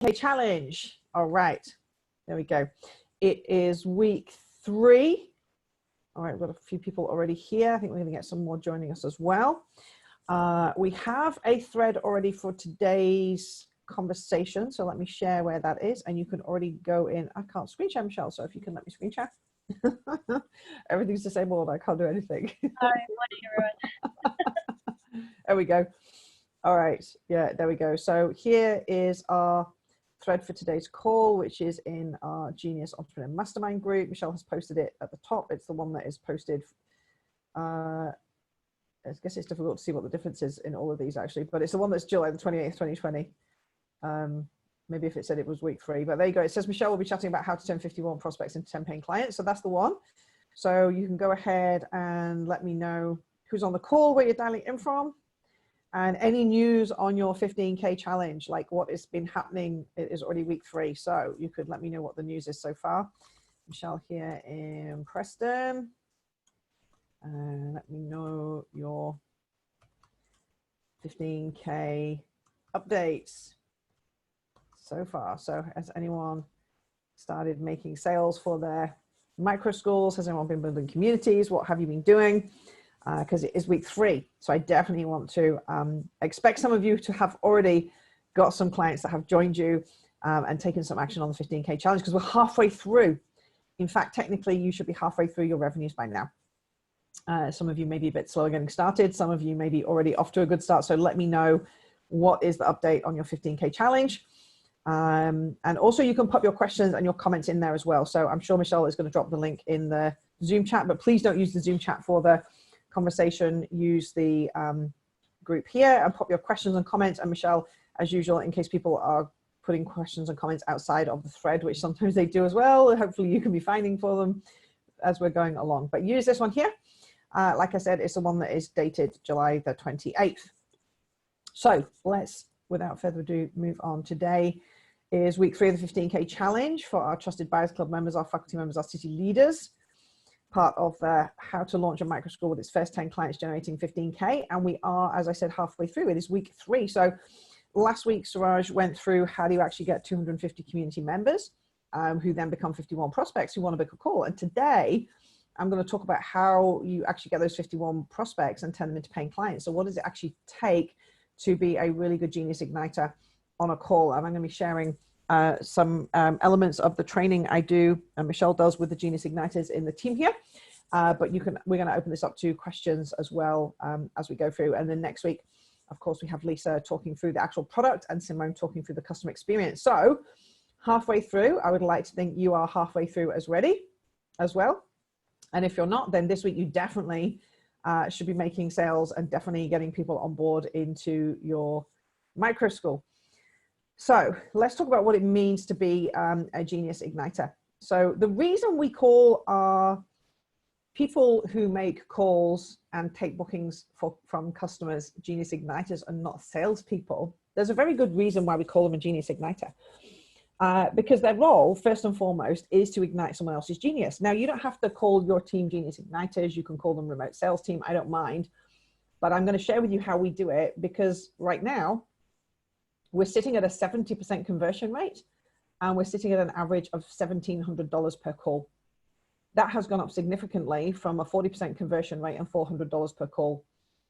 Okay, challenge. All right, there we go. It is week 3. All right, we've got a few people already here. I think we're going to get some more joining us as well. We have a thread already for today's conversation, so let me share where that is, and you can already go in. I can't screen share, Michelle, so if you can let me screen share. Everything's disabled. I can't do anything. Hi, morning, everyone. There we go. All right, yeah, there we go. So here is our thread for today's call, which is in our Genius Entrepreneur Mastermind group. Michelle has posted it at the top. It's the one that is posted. I guess it's difficult to see what the difference is in all of these actually, but it's the one that's July the 28th, 2020. Maybe if it said it was week 3, but there you go. It says Michelle will be chatting about how to turn 51 prospects into 10 paying clients. So that's the one. So you can go ahead and let me know who's on the call, where you're dialing in from, and any news on your 15K challenge, like what has been happening. It is already week 3. So you could let me know what the news is so far. Michelle here in Preston. And let me know your 15K updates so far. So has anyone started making sales for their micro schools? Has anyone been building communities? What have you been doing? Because it is week 3. So I definitely want to expect some of you to have already got some clients that have joined you and taken some action on the 15K challenge, because we're halfway through. In fact, technically you should be halfway through your revenues by now. Some of you may be a bit slower getting started. Some of you may be already off to a good start. So let me know what is the update on your 15K challenge. And also you can pop your questions and your comments in there as well. So I'm sure Michelle is going to drop the link in the Zoom chat, but please don't use the Zoom chat for the conversation. Use the group here and pop your questions and comments. And Michelle, as usual, in case people are putting questions and comments outside of the thread, which sometimes they do as well, hopefully you can be finding for them as we're going along. But use this one here. Like I said, it's the one that is dated July the 28th. So let's, without further ado, move on. Today is week 3 of the 15K challenge for our Trusted Buyers Club members, our faculty members, our city leaders. Part of how to launch a micro school with its first 10 clients generating 15K. And we are, as I said, halfway through. It is week 3. So last week, Suraj went through how do you actually get 250 community members who then become 51 prospects who want to book a call. And today, I'm going to talk about how you actually get those 51 prospects and turn them into paying clients. So what does it actually take to be a really good Genius Igniter on a call? And I'm going to be sharing some elements of the training I do and Michelle does with the Genius Igniters in the team here. But we're going to open this up to questions as well as we go through. And then next week, of course, we have Lisa talking through the actual product and Simone talking through the customer experience. So halfway through, I would like to think you are halfway through as well. And if you're not, then this week you definitely should be making sales and definitely getting people on board into your micro school. So let's talk about what it means to be a Genius Igniter. So the reason we call our people who make calls and take bookings from customers Genius Igniters and not salespeople, there's a very good reason why we call them a Genius Igniter. Because their role, first and foremost, is to ignite someone else's genius. Now, you don't have to call your team Genius Igniters. You can call them remote sales team. I don't mind. But I'm going to share with you how we do it, because right now, we're sitting at a 70% conversion rate, and we're sitting at an average of $1,700 per call. That has gone up significantly from a 40% conversion rate and $400 per call,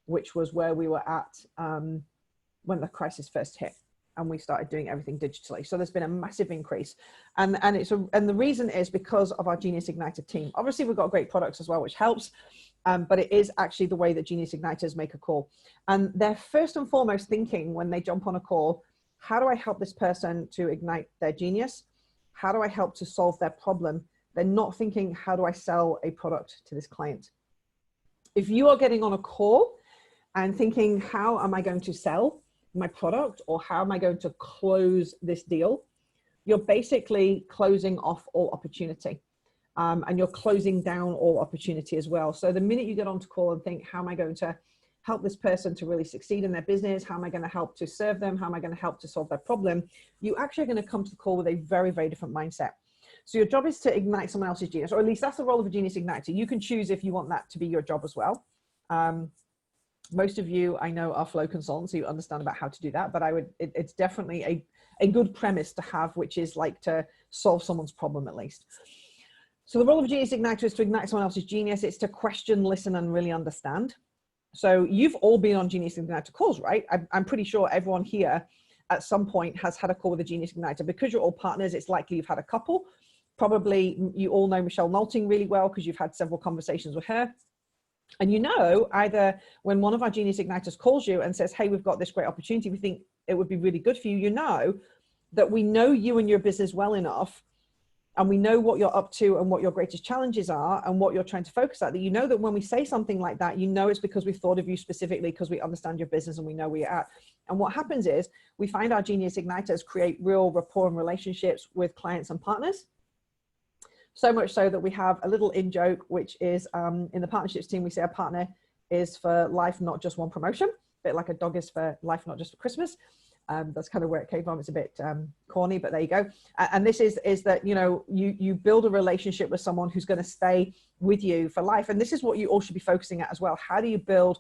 which was where we were at when the crisis first hit. And we started doing everything digitally. So there's been a massive increase. And the reason is because of our Genius Igniter team. Obviously, we've got great products as well, which helps. But it is actually the way that Genius Igniters make a call. And they're first and foremost thinking when they jump on a call, how do I help this person to ignite their genius? How do I help to solve their problem? They're not thinking, how do I sell a product to this client? If you are getting on a call and thinking, how am I going to sell my product, or how am I going to close this deal, you're basically closing off all opportunity. And you're closing down all opportunity as well. So the minute you get on to call and think, how am I going to help this person to really succeed in their business? How am I going to help to serve them? How am I going to help to solve their problem? You actually are going to come to the call with a very, very different mindset. So your job is to ignite someone else's genius, or at least that's the role of a Genius Igniter. You can choose if you want that to be your job as well. Most of you I know are flow consultants, so you understand about how to do that, but it's definitely a good premise to have, which is like to solve someone's problem at least. So the role of a Genius Igniter is to ignite someone else's genius. It's to question, listen, and really understand. So you've all been on Genius Igniter calls, right? I'm pretty sure everyone here at some point has had a call with a Genius Igniter. Because you're all partners, it's likely you've had a couple. Probably you all know Michelle Knowlting really well because you've had several conversations with her. And you know, either when one of our Genius Igniters calls you and says, hey, we've got this great opportunity, we think it would be really good for you, you know that we know you and your business well enough, and we know what you're up to and what your greatest challenges are and what you're trying to focus at, that you know that when we say something like that, you know it's because we've thought of you specifically because we understand your business and we know where you're at. And what happens is we find our Genius Igniters create real rapport and relationships with clients and partners. So much so that we have a little in-joke, which is in the partnerships team, we say a partner is for life, not just one promotion, a bit like a dog is for life, not just for Christmas. That's kind of where it came from. It's a bit corny, but there you go. And this is that, you know, you build a relationship with someone who's going to stay with you for life. And this is what you all should be focusing at as well. How do you build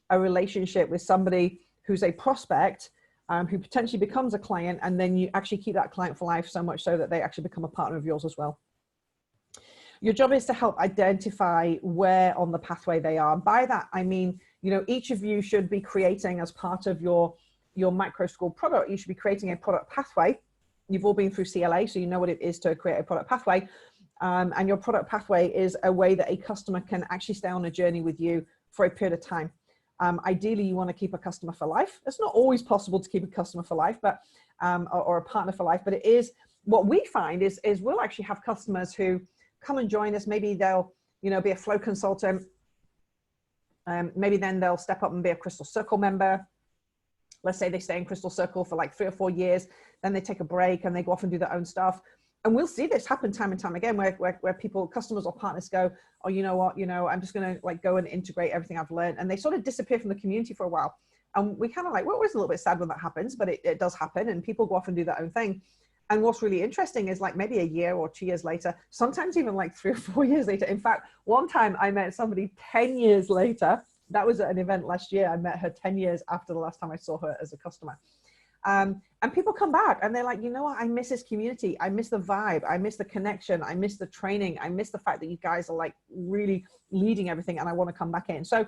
a relationship with somebody who's a prospect, who potentially becomes a client, and then you actually keep that client for life, so much so that they actually become a partner of yours as well. Your job is to help identify where on the pathway they are. By that, I mean, you know, each of you should be creating, as part of your micro school product, you should be creating a product pathway. You've all been through CLA, so you know what it is to create a product pathway. And your product pathway is a way that a customer can actually stay on a journey with you for a period of time. Ideally, you want to keep a customer for life. It's not always possible to keep a customer for life, but or a partner for life, but it is. What we find is we'll actually have customers who come and join us. Maybe they'll, you know, be a flow consultant. Maybe then they'll step up and be a Crystal Circle member. Let's say they stay in Crystal Circle for like 3 or 4 years, then they take a break and they go off and do their own stuff. And we'll see this happen time and time again, where people, customers or partners go, oh, you know what, you know, I'm just going to like go and integrate everything I've learned. And they sort of disappear from the community for a while. And we kind of like, we're always a little bit sad when that happens, but it does happen, and people go off and do their own thing. And what's really interesting is like maybe a year or 2 years later, sometimes even like 3 or 4 years later. In fact, one time I met somebody 10 years later. That was at an event last year. I met her 10 years after the last time I saw her as a customer. And people come back and they're like, you know what? I miss this community. I miss the vibe. I miss the connection. I miss the training. I miss the fact that you guys are like really leading everything, and I want to come back in. So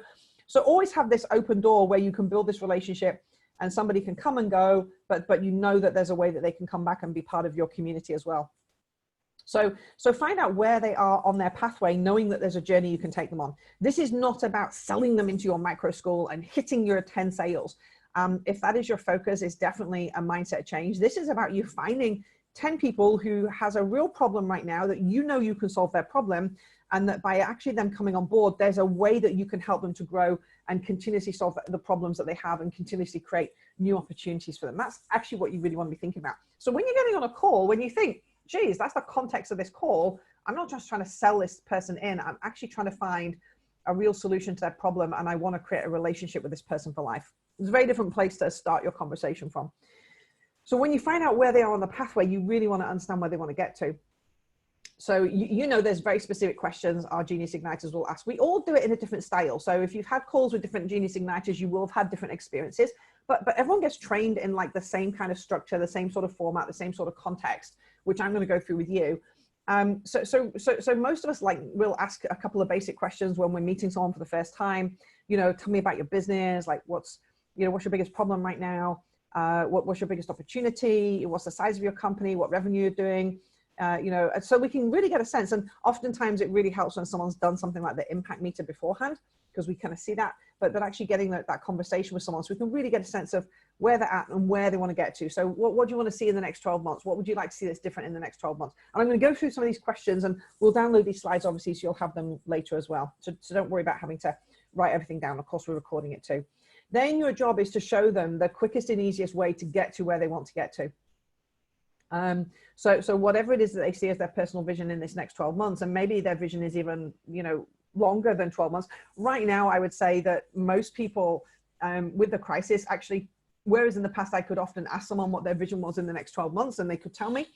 always have this open door where you can build this relationship, and somebody can come and go, but you know that there's a way that they can come back and be part of your community as well. So find out where they are on their pathway, knowing that there's a journey you can take them on. This is not about selling them into your micro school and hitting your 10 sales. If that is your focus, it's definitely a mindset change. This is about you finding 10 people who has a real problem right now that you know you can solve their problem, and that by actually them coming on board, there's a way that you can help them to grow and continuously solve the problems that they have and continuously create new opportunities for them. That's actually what you really want to be thinking about. So when you're getting on a call, when you think, geez, that's the context of this call, I'm not just trying to sell this person in, I'm actually trying to find a real solution to their problem, and I want to create a relationship with this person for life. It's a very different place to start your conversation from. So when you find out where they are on the pathway, you really want to understand where they want to get to. So you know there's very specific questions our Genius Igniters will ask. We all do it in a different style. So if you've had calls with different Genius Igniters, you will have had different experiences, but everyone gets trained in like the same kind of structure, the same sort of format, the same sort of context, which I'm going to go through with you. So most of us like will ask a couple of basic questions when we're meeting someone for the first time. You know, tell me about your business. Like what's your biggest problem right now? What's your biggest opportunity? What's the size of your company? What revenue you're doing? You know, so we can really get a sense. And oftentimes it really helps when someone's done something like the impact meter beforehand, because we kind of see that, but actually getting that conversation with someone so we can really get a sense of where they're at and where they want to get to. So what do you want to see in the next 12 months? What would you like to see that's different in the next 12 months? And I'm going to go through some of these questions, and we'll download these slides obviously, so you'll have them later as well. So don't worry about having to write everything down. Of course, we're recording it too. Then your job is to show them the quickest and easiest way to get to where they want to get to. So whatever it is that they see as their personal vision in this next 12 months, and maybe their vision is even, you know, longer than 12 months. Right now, I would say that most people with the crisis actually, whereas in the past, I could often ask someone what their vision was in the next 12 months and they could tell me.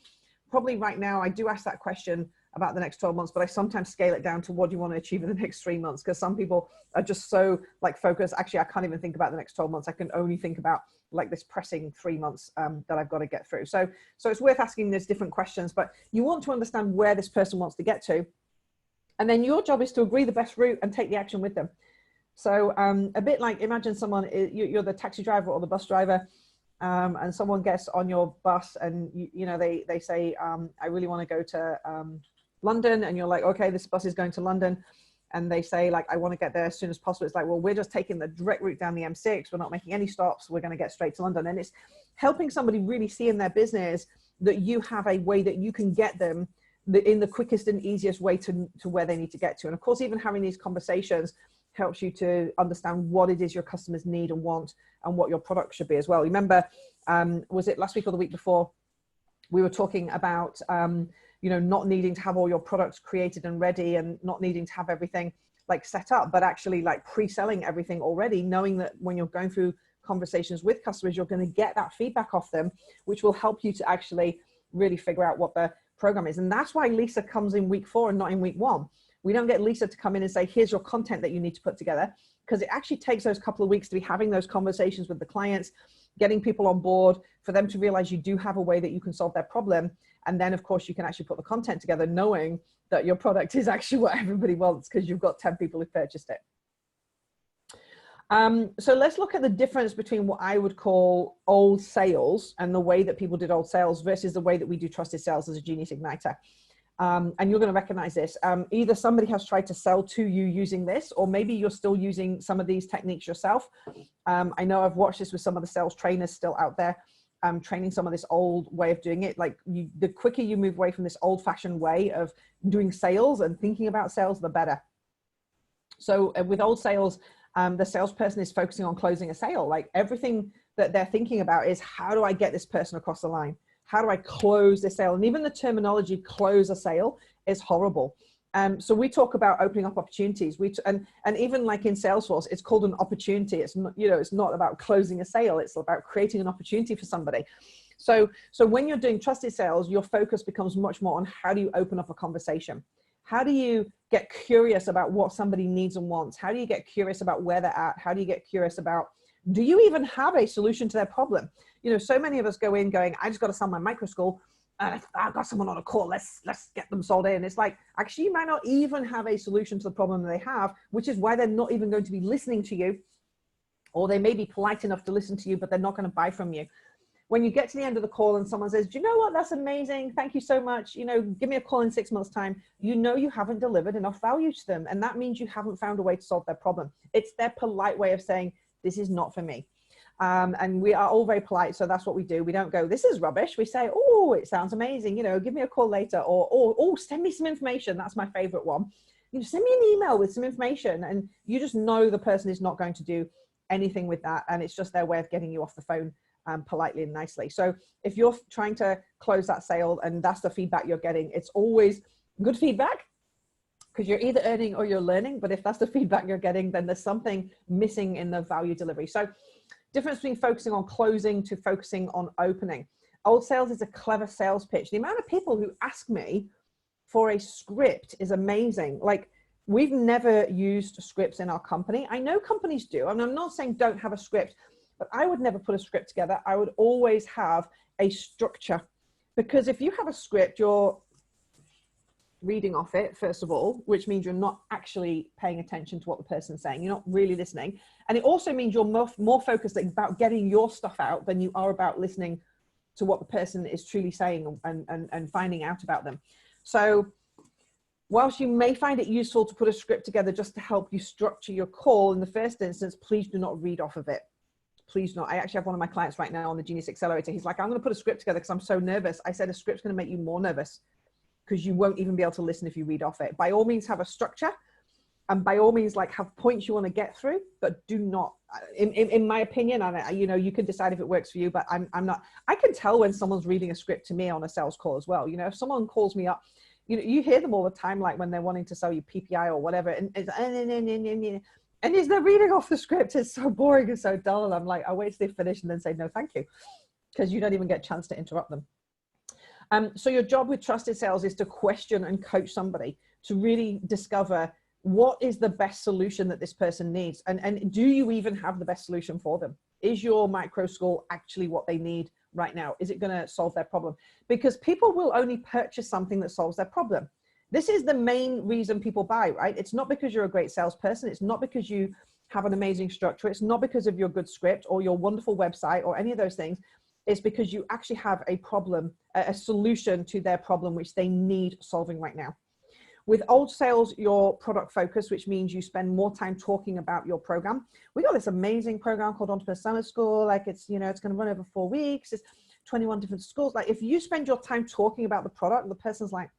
Probably right now, I do ask that question about the next 12 months, but I sometimes scale it down to what do you want to achieve in the next 3 months? Because some people are just so like focused. Actually, I can't even think about the next 12 months. I can only think about like this pressing 3 months that I've got to get through. So it's worth asking those different questions, but you want to understand where this person wants to get to. And then your job is to agree the best route and take the action with them. So a bit like, imagine someone, you're the taxi driver or the bus driver, and someone gets on your bus and you know they say, I really want to go to London, and you're like, okay, this bus is going to London, and they say like, I want to get there as soon as possible. It's like, well, we're just taking the direct route down the M6. We're not making any stops. We're going to get straight to London. And it's helping somebody really see in their business that you have a way that you can get them in the quickest and easiest way to where they need to get to. And of course, even having these conversations helps you to understand what it is your customers need and want, and what your product should be as well. Remember, was it last week or the week before, we were talking about you know, not needing to have all your products created and ready, and not needing to have everything like set up, but actually like pre-selling everything already, knowing that when you're going through conversations with customers, you're going to get that feedback off them, which will help you to actually really figure out what the program is. And that's why Lisa comes in week 4 and not in week 1. We don't get Lisa to come in and say, here's your content that you need to put together, because it actually takes those couple of weeks to be having those conversations with the clients, getting people on board, for them to realize you do have a way that you can solve their problem. And then of course you can actually put the content together, knowing that your product is actually what everybody wants, because you've got 10 people who purchased it. So let's look at the difference between what I would call old sales and the way that people did old sales versus the way that we do trusted sales as a Genius Igniter. And you're going to recognize this. Either somebody has tried to sell to you using this, or maybe you're still using some of these techniques yourself. I know I've watched this with some of the sales trainers still out there, training some of this old way of doing it. Like the quicker you move away from this old fashioned way of doing sales and thinking about sales, the better. So with old sales, the salesperson is focusing on closing a sale. Like everything that they're thinking about is, how do I get this person across the line? How do I close this sale? And even the terminology close a sale is horrible. So we talk about opening up opportunities. And even like in Salesforce, it's called an opportunity. It's not, you know, it's not about closing a sale. It's about creating an opportunity for somebody. So when you're doing trusted sales, your focus becomes much more on how do you open up a conversation? How do you get curious about what somebody needs and wants? How do you get curious about where they're at? How do you get curious about, do you even have a solution to their problem? You know, so many of us go in going, I just got to sell my micro school. I've got someone on a call. Let's get them sold in. It's like, actually, you might not even have a solution to the problem they have, which is why they're not even going to be listening to you. Or they may be polite enough to listen to you, but they're not going to buy from you. When you get to the end of the call and someone says, do you know what? That's amazing. Thank you so much. You know, give me a call in 6 months' time. You know, you haven't delivered enough value to them. And that means you haven't found a way to solve their problem. It's their polite way of saying, this is not for me. And we are all very polite. So that's what we do. We don't go, this is rubbish. We say, oh, it sounds amazing. You know, give me a call later, or oh, send me some information. That's my favorite one. You know, send me an email with some information. And you just know the person is not going to do anything with that. And it's just their way of getting you off the phone politely and nicely. So if you're trying to close that sale and that's the feedback you're getting, it's always good feedback, because you're either earning or you're learning. But if that's the feedback you're getting, then there's something missing in the value delivery. So difference between focusing on closing to focusing on opening. Old sales is a clever sales pitch. The amount of people who ask me for a script is amazing. Like, we've never used scripts in our company. I know companies do, and I'm not saying don't have a script, but I would never put a script together. I would always have a structure, because if you have a script, you're reading off it, first of all, which means you're not actually paying attention to what the person's saying. You're not really listening. And it also means you're more focused about getting your stuff out than you are about listening to what the person is truly saying and finding out about them. So whilst you may find it useful to put a script together just to help you structure your call in the first instance, please do not read off of it. Please not. I actually have one of my clients right now on the Genius Accelerator. He's like, I'm going to put a script together because I'm so nervous. I said, a script's going to make you more nervous, because you won't even be able to listen if you read off it. By all means, have a structure, and by all means, like, have points you want to get through, but do not, in my opinion, and you know, you can decide if it works for you, but I'm not, I can tell when someone's reading a script to me on a sales call as well. You know, if someone calls me up, you know, you hear them all the time, like when they're wanting to sell you PPI or whatever, and as they're reading off the script, it's so boring and so dull. And I'm like, I'll wait till they finish and then say, no, thank you, because you don't even get a chance to interrupt them. So your job with trusted sales is to question and coach somebody to really discover what is the best solution that this person needs. And do you even have the best solution for them? Is your micro school actually what they need right now? Is it going to solve their problem? Because people will only purchase something that solves their problem. This is the main reason people buy, right? It's not because you're a great salesperson. It's not because you have an amazing structure. It's not because of your good script or your wonderful website or any of those things. It's because you actually have a problem, a solution to their problem, which they need solving right now. With old sales, you're product focused, which means you spend more time talking about your program. We got this amazing program called Entrepreneur Summer School. Like it's, you know, it's going to run over 4 weeks. It's 21 different schools. Like if you spend your time talking about the product, the person's like,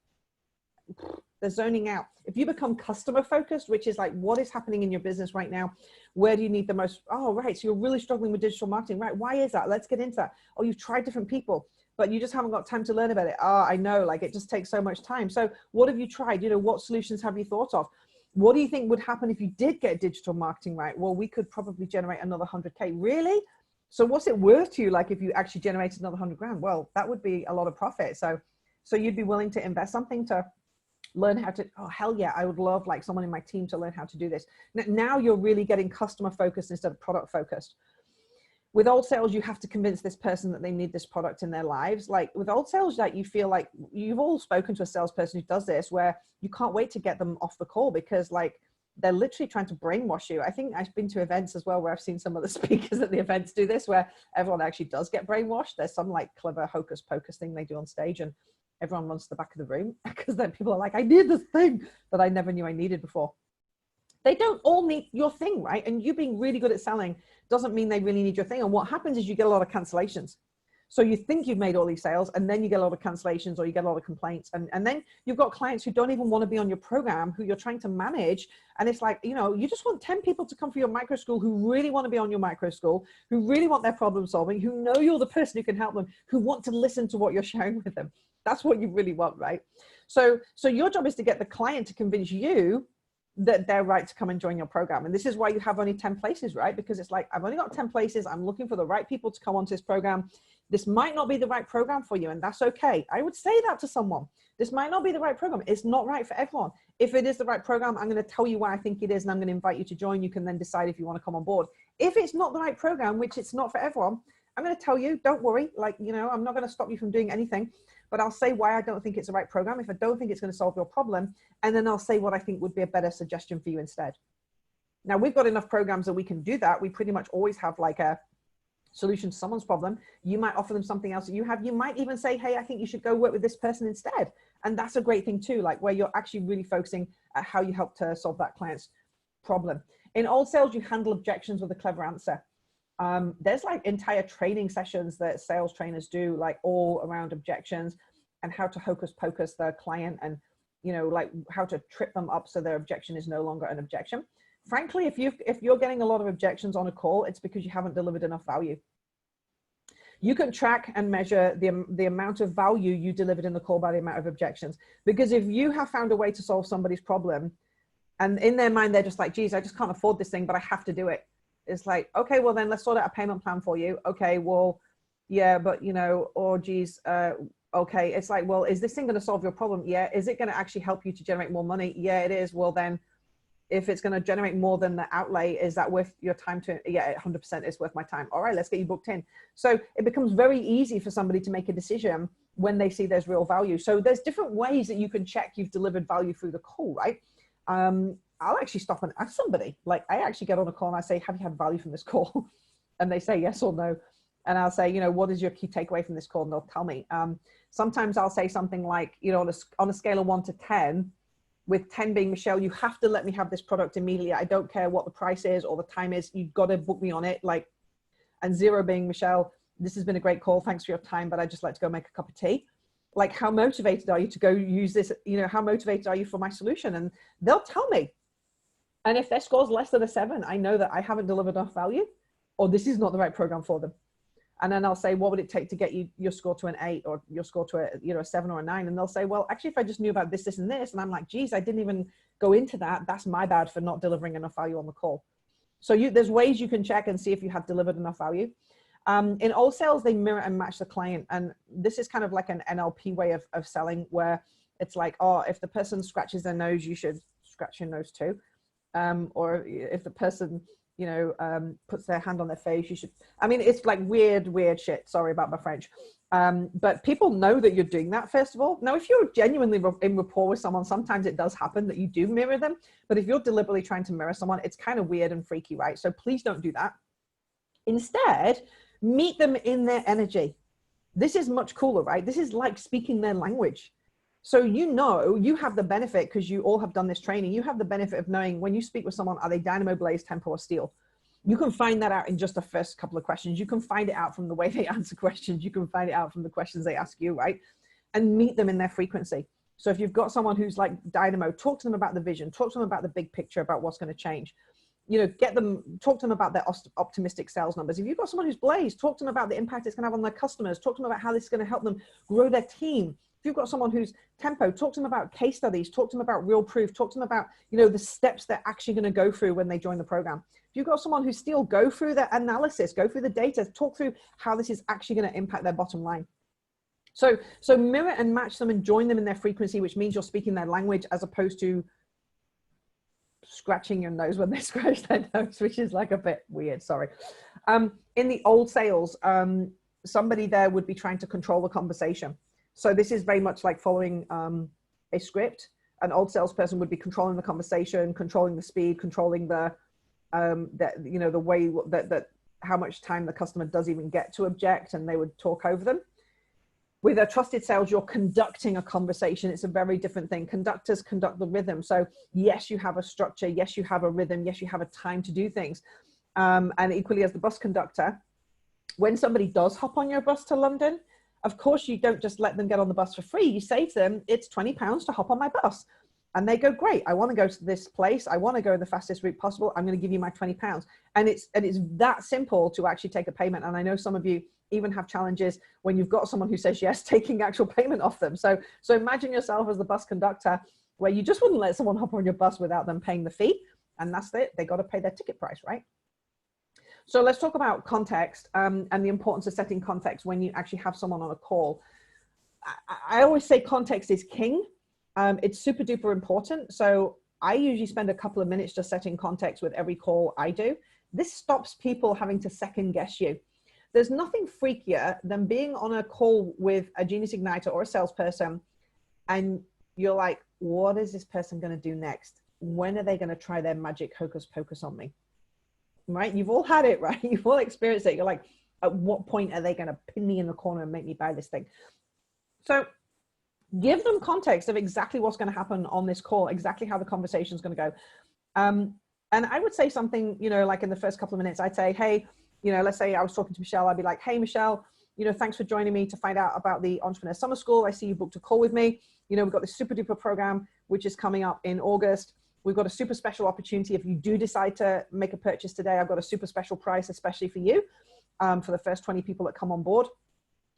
they're zoning out. If you become customer focused, which is like, what is happening in your business right now? Where do you need the most? Oh, right. So you're really struggling with digital marketing, right? Why is that? Let's get into that. Oh, you've tried different people, but you just haven't got time to learn about it. Oh, I know, like it just takes so much time. So what have you tried? You know, what solutions have you thought of? What do you think would happen if you did get digital marketing right? Well, we could probably generate another 100K. Really? So what's it worth to you? Like if you actually generated another 100 grand, well, that would be a lot of profit. So you'd be willing to invest something to learn how to, oh, hell yeah, I would love like someone in my team to learn how to do this. Now you're really getting customer focused instead of product focused. With old sales, you have to convince this person that they need this product in their lives. Like with old sales, like you feel like you've all spoken to a salesperson who does this, where you can't wait to get them off the call because like they're literally trying to brainwash you. I think I've been to events as well where I've seen some of the speakers at the events do this, where everyone actually does get brainwashed. There's some like clever hocus pocus thing they do on stage and everyone runs to the back of the room because then people are like, I need this thing that I never knew I needed before. They don't all need your thing, right? And you being really good at selling doesn't mean they really need your thing. And what happens is you get a lot of cancellations. So you think you've made all these sales and then you get a lot of cancellations or you get a lot of complaints. And then you've got clients who don't even want to be on your program, who you're trying to manage. And it's like, you know, you just want 10 people to come for your micro school who really want to be on your micro school, who really want their problem solving, who know you're the person who can help them, who want to listen to what you're sharing with them. That's what you really want, right? So your job is to get the client to convince you that they're right to come and join your program. And this is why you have only 10 places, right? Because it's like, I've only got 10 places. I'm looking for the right people to come onto this program. This might not be the right program for you, and that's okay. I would say that to someone. This might not be the right program. It's not right for everyone. If it is the right program, I'm going to tell you why I think it is, and I'm going to invite you to join. You can then decide if you want to come on board. If it's not the right program, which it's not for everyone, I'm going to tell you, don't worry. Like, you know, I'm not going to stop you from doing anything, but I'll say why I don't think it's the right program. If I don't think it's going to solve your problem, and then I'll say what I think would be a better suggestion for you instead. Now we've got enough programs that we can do that. We pretty much always have like a solution to someone's problem. You might offer them something else that you have. You might even say, hey, I think you should go work with this person instead. And that's a great thing too, like where you're actually really focusing at how you help to solve that client's problem. In old sales, you handle objections with a clever answer. There's like entire training sessions that sales trainers do, like all around objections and how to hocus pocus the client and, you know, like how to trip them up so their objection is no longer an objection. Frankly, if you're getting a lot of objections on a call, it's because you haven't delivered enough value. You can track and measure the amount of value you delivered in the call by the amount of objections. Because if you have found a way to solve somebody's problem and in their mind, they're just like, geez, I just can't afford this thing, but I have to do it. It's like, okay, well then let's sort out a payment plan for you. Okay, well, yeah, but you know, or geez, okay. It's like, well, is this thing going to solve your problem? Yeah. Is it going to actually help you to generate more money? Yeah, it is. Well, then if it's going to generate more than the outlay, is that worth your time to, yeah, 100% is worth my time. All right, let's get you booked in. So it becomes very easy for somebody to make a decision when they see there's real value. So there's different ways that you can check you've delivered value through the call, right? I'll actually stop and ask somebody, like I actually get on a call and I say, have you had value from this call? And they say yes or no. And I'll say, you know, what is your key takeaway from this call? And they'll tell me. Sometimes I'll say something like, you know, on a scale of 1 to 10, with 10 being, Michelle, you have to let me have this product immediately. I don't care what the price is or the time is. You've got to book me on it. Like, and 0 being, Michelle, this has been a great call. Thanks for your time, but I'd just like to go make a cup of tea. Like, how motivated are you to go use this? You know, how motivated are you for my solution? And they'll tell me. And if their score's less than a 7, I know that I haven't delivered enough value or this is not the right program for them. And then I'll say, what would it take to get you your score to an 8 or your score to a 7 or a 9? And they'll say, well, actually, if I just knew about this, this, and this, and I'm like, geez, I didn't even go into that. That's my bad for not delivering enough value on the call. So there's ways you can check and see if you have delivered enough value. In old sales, they mirror and match the client. And this is kind of like an NLP way of selling, where it's like, oh, if the person scratches their nose, you should scratch your nose too. Or if the person, puts their hand on their face, you should, I mean, it's like weird shit. Sorry about my French. But people know that you're doing that, first of all. Now, if you're genuinely in rapport with someone, sometimes it does happen that you do mirror them. But if you're deliberately trying to mirror someone, it's kind of weird and freaky, right? So please don't do that. Instead, meet them in their energy. This is much cooler, right? This is like speaking their language. So you have the benefit, because you all have done this training, you have the benefit of knowing when you speak with someone, are they dynamo, blaze, tempo, or steel? You can find that out in just the first couple of questions. You can find it out from the way they answer questions. You can find it out from the questions they ask you, right? And meet them in their frequency. So if you've got someone who's like dynamo, talk to them about the vision, talk to them about the big picture, about what's going to change. Talk to them about their optimistic sales numbers. If you've got someone who's blaze, talk to them about the impact it's going to have on their customers. Talk to them about how this is going to help them grow their team. If you've got someone who's tempo, talk to them about case studies, talk to them about real proof, talk to them about, the steps they're actually going to go through when they join the program. If you've got someone who's steel, go through the analysis, go through the data, talk through how this is actually going to impact their bottom line. So mirror and match them and join them in their frequency, which means you're speaking their language as opposed to scratching your nose when they scratch their nose, which is like a bit weird. Sorry. In the old sales, somebody there would be trying to control the conversation. So this is very much like following a script. An old salesperson would be controlling the conversation, controlling the speed, controlling the way that how much time the customer does even get to object, and they would talk over them. With a trusted sales, you're conducting a conversation. It's a very different thing. Conductors conduct the rhythm. So yes, you have a structure. Yes, you have a rhythm. Yes, you have a time to do things. And equally as the bus conductor, when somebody does hop on your bus to London, of course, you don't just let them get on the bus for free. You say to them, it's £20 to hop on my bus. And they go, great, I want to go to this place. I want to go the fastest route possible. I'm going to give you my £20. And it's that simple to actually take a payment. And I know some of you even have challenges when you've got someone who says yes, taking actual payment off them. So imagine yourself as the bus conductor, where you just wouldn't let someone hop on your bus without them paying the fee. And that's it. They got to pay their ticket price, right? So let's talk about context and the importance of setting context when you actually have someone on a call. I always say context is king. It's super duper important. So I usually spend a couple of minutes just setting context with every call I do. This stops people having to second guess you. There's nothing freakier than being on a call with a Genius Igniter or a salesperson, and you're like, what is this person going to do next? When are they going to try their magic hocus pocus on me? Right? You've all had it, right? You've all experienced it. You're like, at what point are they going to pin me in the corner and make me buy this thing? So give them context of exactly what's going to happen on this call, exactly how the conversation is going to go. And I would say something, like in the first couple of minutes, I'd say, hey, let's say I was talking to Michelle. I'd be like, hey, Michelle, thanks for joining me to find out about the Entrepreneur Summer School. I see you booked a call with me. We've got this super duper program, which is coming up in August. We've got a super special opportunity. If you do decide to make a purchase today, I've got a super special price, especially for you, for the first 20 people that come on board.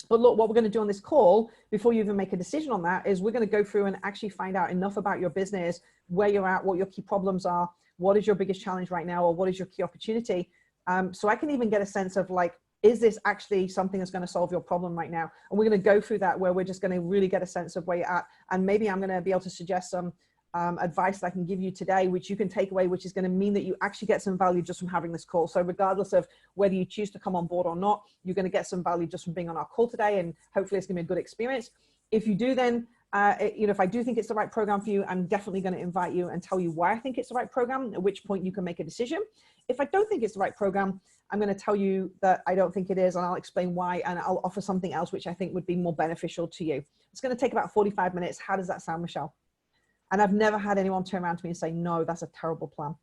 But look, what we're going to do on this call, before you even make a decision on that, is we're going to go through and actually find out enough about your business, where you're at, what your key problems are, what is your biggest challenge right now, or what is your key opportunity. So I can even get a sense of like, is this actually something that's going to solve your problem right now? And we're going to go through that, where we're just going to really get a sense of where you're at. And maybe I'm going to be able to suggest some advice that I can give you today, which you can take away, which is going to mean that you actually get some value just from having this call. So regardless of whether you choose to come on board or not, you're going to get some value just from being on our call today. And hopefully it's going to be a good experience. If you do, then, if I do think it's the right program for you, I'm definitely going to invite you and tell you why I think it's the right program, at which point you can make a decision. If I don't think it's the right program, I'm going to tell you that I don't think it is, and I'll explain why, and I'll offer something else which I think would be more beneficial to you. It's going to take about 45 minutes. How does that sound, Michelle? And I've never had anyone turn around to me and say, no, that's a terrible plan.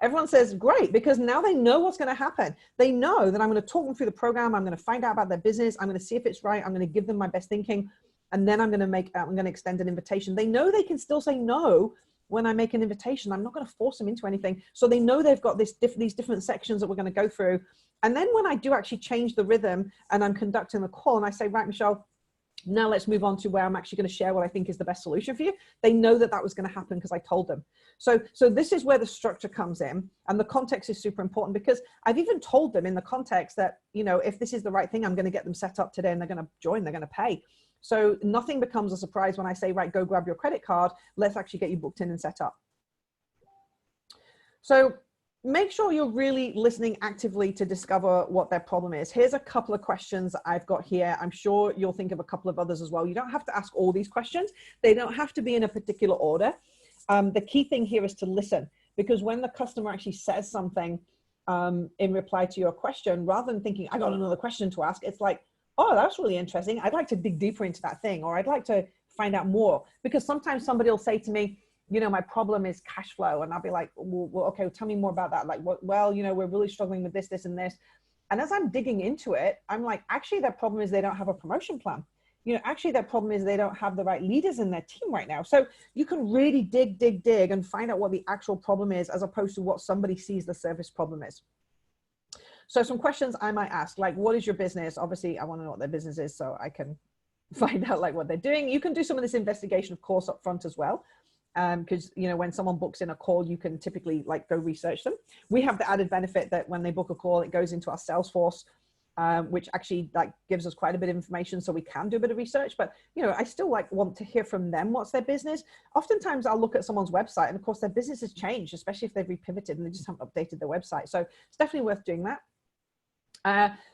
Everyone says, great, because now they know what's going to happen. They know that I'm going to talk them through the program. I'm going to find out about their business. I'm going to see if it's right. I'm going to give them my best thinking. And then I'm going to extend an invitation. They know they can still say no when I make an invitation. I'm not going to force them into anything. So they know they've got these different sections that we're going to go through. And then when I do actually change the rhythm and I'm conducting the call and I say, right, Michelle, Now let's move on to where I'm actually going to share what I think is the best solution for you. They know that that was going to happen because I told them. So this is where the structure comes in, and the context is super important, because I've even told them in the context that, you know, if this is the right thing, I'm going to get them set up today and they're going to join, they're going to pay. So nothing becomes a surprise when I say, right, go grab your credit card. Let's actually get you booked in and set up. So make sure you're really listening actively to discover what their problem is. Here's a couple of questions I've got here. I'm sure you'll think of a couple of others as well. You don't have to ask all these questions. They don't have to be in a particular order. The key thing here is to listen, because when the customer actually says something in reply to your question, rather than thinking, I got another question to ask, it's like, oh, that's really interesting. I'd like to dig deeper into that thing, or I'd like to find out more. Because sometimes somebody will say to me, you know, my problem is cash flow. And I'll be like, well, okay, tell me more about that. Like, what? Well, you know, we're really struggling with this, this, and this. And as I'm digging into it, I'm like, actually, their problem is they don't have a promotion plan. You know, actually, their problem is they don't have the right leaders in their team right now. So you can really dig and find out what the actual problem is, as opposed to what somebody sees the service problem is. So some questions I might ask, like, what is your business? Obviously, I want to know what their business is so I can find out like what they're doing. You can do some of this investigation, of course, up front as well. Because, you know, when someone books in a call, you can typically like go research them. We have the added benefit that when they book a call, it goes into our Salesforce, which actually like gives us quite a bit of information, so we can do a bit of research. But, you know, I still like want to hear from them what's their business. Oftentimes I'll look at someone's website, and of course their business has changed, especially if they've repivoted and they just haven't updated their website. So it's definitely worth doing that.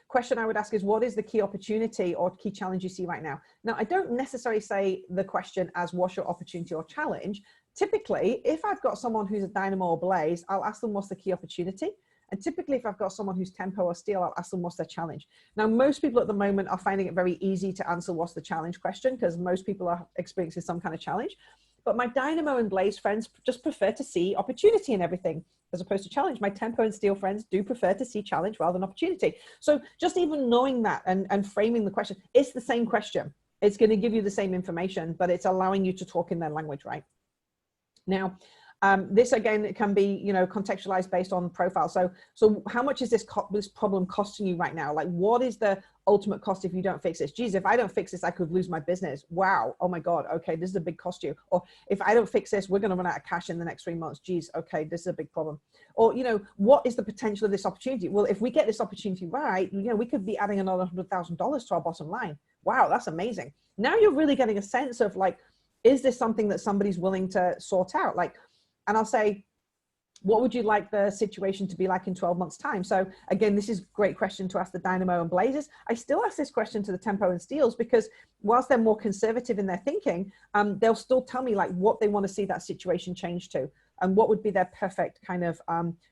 Question I would ask is, what is the key opportunity or key challenge you see right now? Now, I don't necessarily say the question as what's your opportunity or challenge. Typically, if I've got someone who's a dynamo or blaze, I'll ask them what's the key opportunity. And typically, if I've got someone who's tempo or steel, I'll ask them what's their challenge. Now, most people at the moment are finding it very easy to answer what's the challenge question, because most people are experiencing some kind of challenge. But my dynamo and blaze friends just prefer to see opportunity in everything, as opposed to challenge. My tempo and steel friends do prefer to see challenge rather than opportunity. So just even knowing that and framing the question, it's the same question. It's going to give you the same information, but it's allowing you to talk in their language, right? Now, this again, it can be, you know, contextualized based on profile. So how much is this problem costing you right now? Like, what is the ultimate cost if you don't fix this? Geez, if I don't fix this, I could lose my business. Wow. Oh my God. Okay. This is a big cost to you. Or if I don't fix this, we're going to run out of cash in the next 3 months. Geez. Okay. This is a big problem. Or, you know, what is the potential of this opportunity? Well, if we get this opportunity right, you know, we could be adding another $100,000 to our bottom line. Wow. That's amazing. Now you're really getting a sense of like, is this something that somebody's willing to sort out? Like, and I'll say, what would you like the situation to be like in 12 months time? So again, this is a great question to ask the dynamo and blazes. I still ask this question to the tempo and steels, because whilst they're more conservative in their thinking, they'll still tell me like what they want to see that situation change to, and what would be their perfect kind of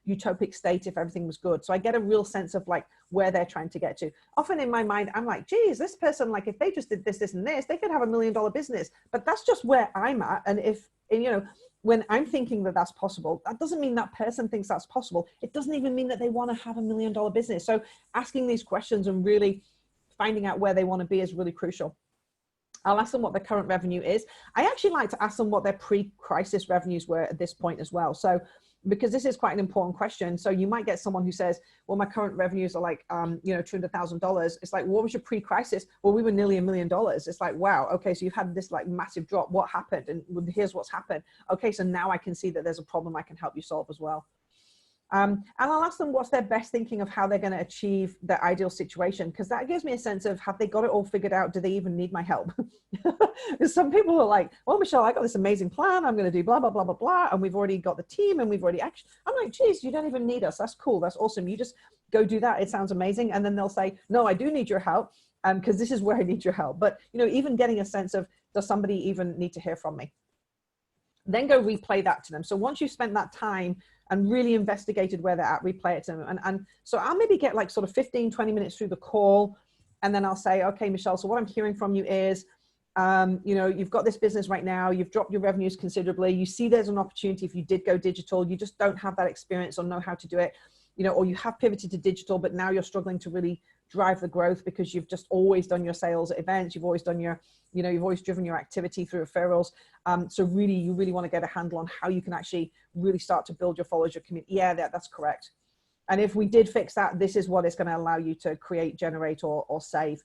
utopic state if everything was good. So I get a real sense of like where they're trying to get to. Often in my mind, I'm like, geez, this person, like if they just did this, this, and this, they could have $1 million business. But that's just where I'm at. And you know, when I'm thinking that that's possible, that doesn't mean that person thinks that's possible. It doesn't even mean that they want to have $1 million business. So asking these questions and really finding out where they want to be is really crucial. I'll ask them what their current revenue is. I actually like to ask them what their pre-crisis revenues were at this point as well. So, because this is quite an important question. So you might get someone who says, well, my current revenues are like, you know, $200,000. It's like, what was your pre-crisis? Well, we were nearly $1 million. It's like, wow. Okay. So you've had this like massive drop. What happened? And here's what's happened. Okay. So now I can see that there's a problem I can help you solve as well. And I'll ask them what's their best thinking of how they're going to achieve their ideal situation, because that gives me a sense of, have they got it all figured out? Do they even need my help? Because some people are like, well, Michelle, I got this amazing plan. I'm going to do blah, blah, blah, blah, blah. And we've already got the team and we've already actually, I'm like, geez, you don't even need us. That's cool. That's awesome. You just go do that. It sounds amazing. And then they'll say, no, I do need your help. Because this is where I need your help. But, you know, even getting a sense of, does somebody even need to hear from me? Then go replay that to them. So once you've spent that time and really investigated where they're at, replay it to them. And so I'll maybe get like sort of 15, 20 minutes through the call. And then I'll say, okay, Michelle, so what I'm hearing from you is, you know, you've got this business right now, you've dropped your revenues considerably. You see there's an opportunity if you did go digital, you just don't have that experience or know how to do it, you know, or you have pivoted to digital, but now you're struggling to really drive the growth because you've just always done your sales at events. You've always done your, you know, you've always driven your activity through referrals. So really, you really want to get a handle on how you can actually really start to build your followers, your community. Yeah, that's correct. And if we did fix that, this is what it's going to allow you to create, generate, or save.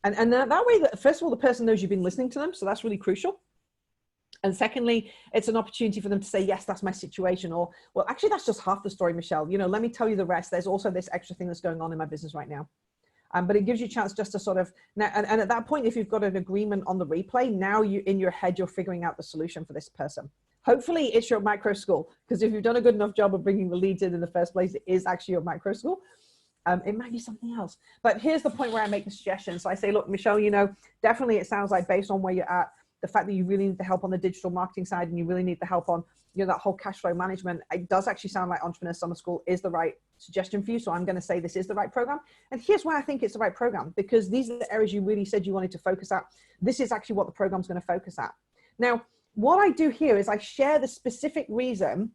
And that way, first of all, the person knows you've been listening to them. So that's really crucial. And secondly, it's an opportunity for them to say, yes, that's my situation. Or, well, actually, that's just half the story, Michelle. You know, let me tell you the rest. There's also this extra thing that's going on in my business right now. But it gives you a chance just to sort of, now, and at that point, if you've got an agreement on the replay, now you in your head, you're figuring out the solution for this person. Hopefully it's your micro school, because if you've done a good enough job of bringing the leads in the first place, it is actually your micro school. It might be something else. But here's the point where I make the suggestion. So I say, look, Michelle, you know, definitely it sounds like based on where you're at, the fact that you really need the help on the digital marketing side and you really need the help on, you know, that whole cash flow management, it does actually sound like Entrepreneur Summer School is the right suggestion for you. So I'm going to say this is the right program. And here's why I think it's the right program, because these are the areas you really said you wanted to focus at. This is actually what the program's going to focus at. Now, what I do here is I share the specific reason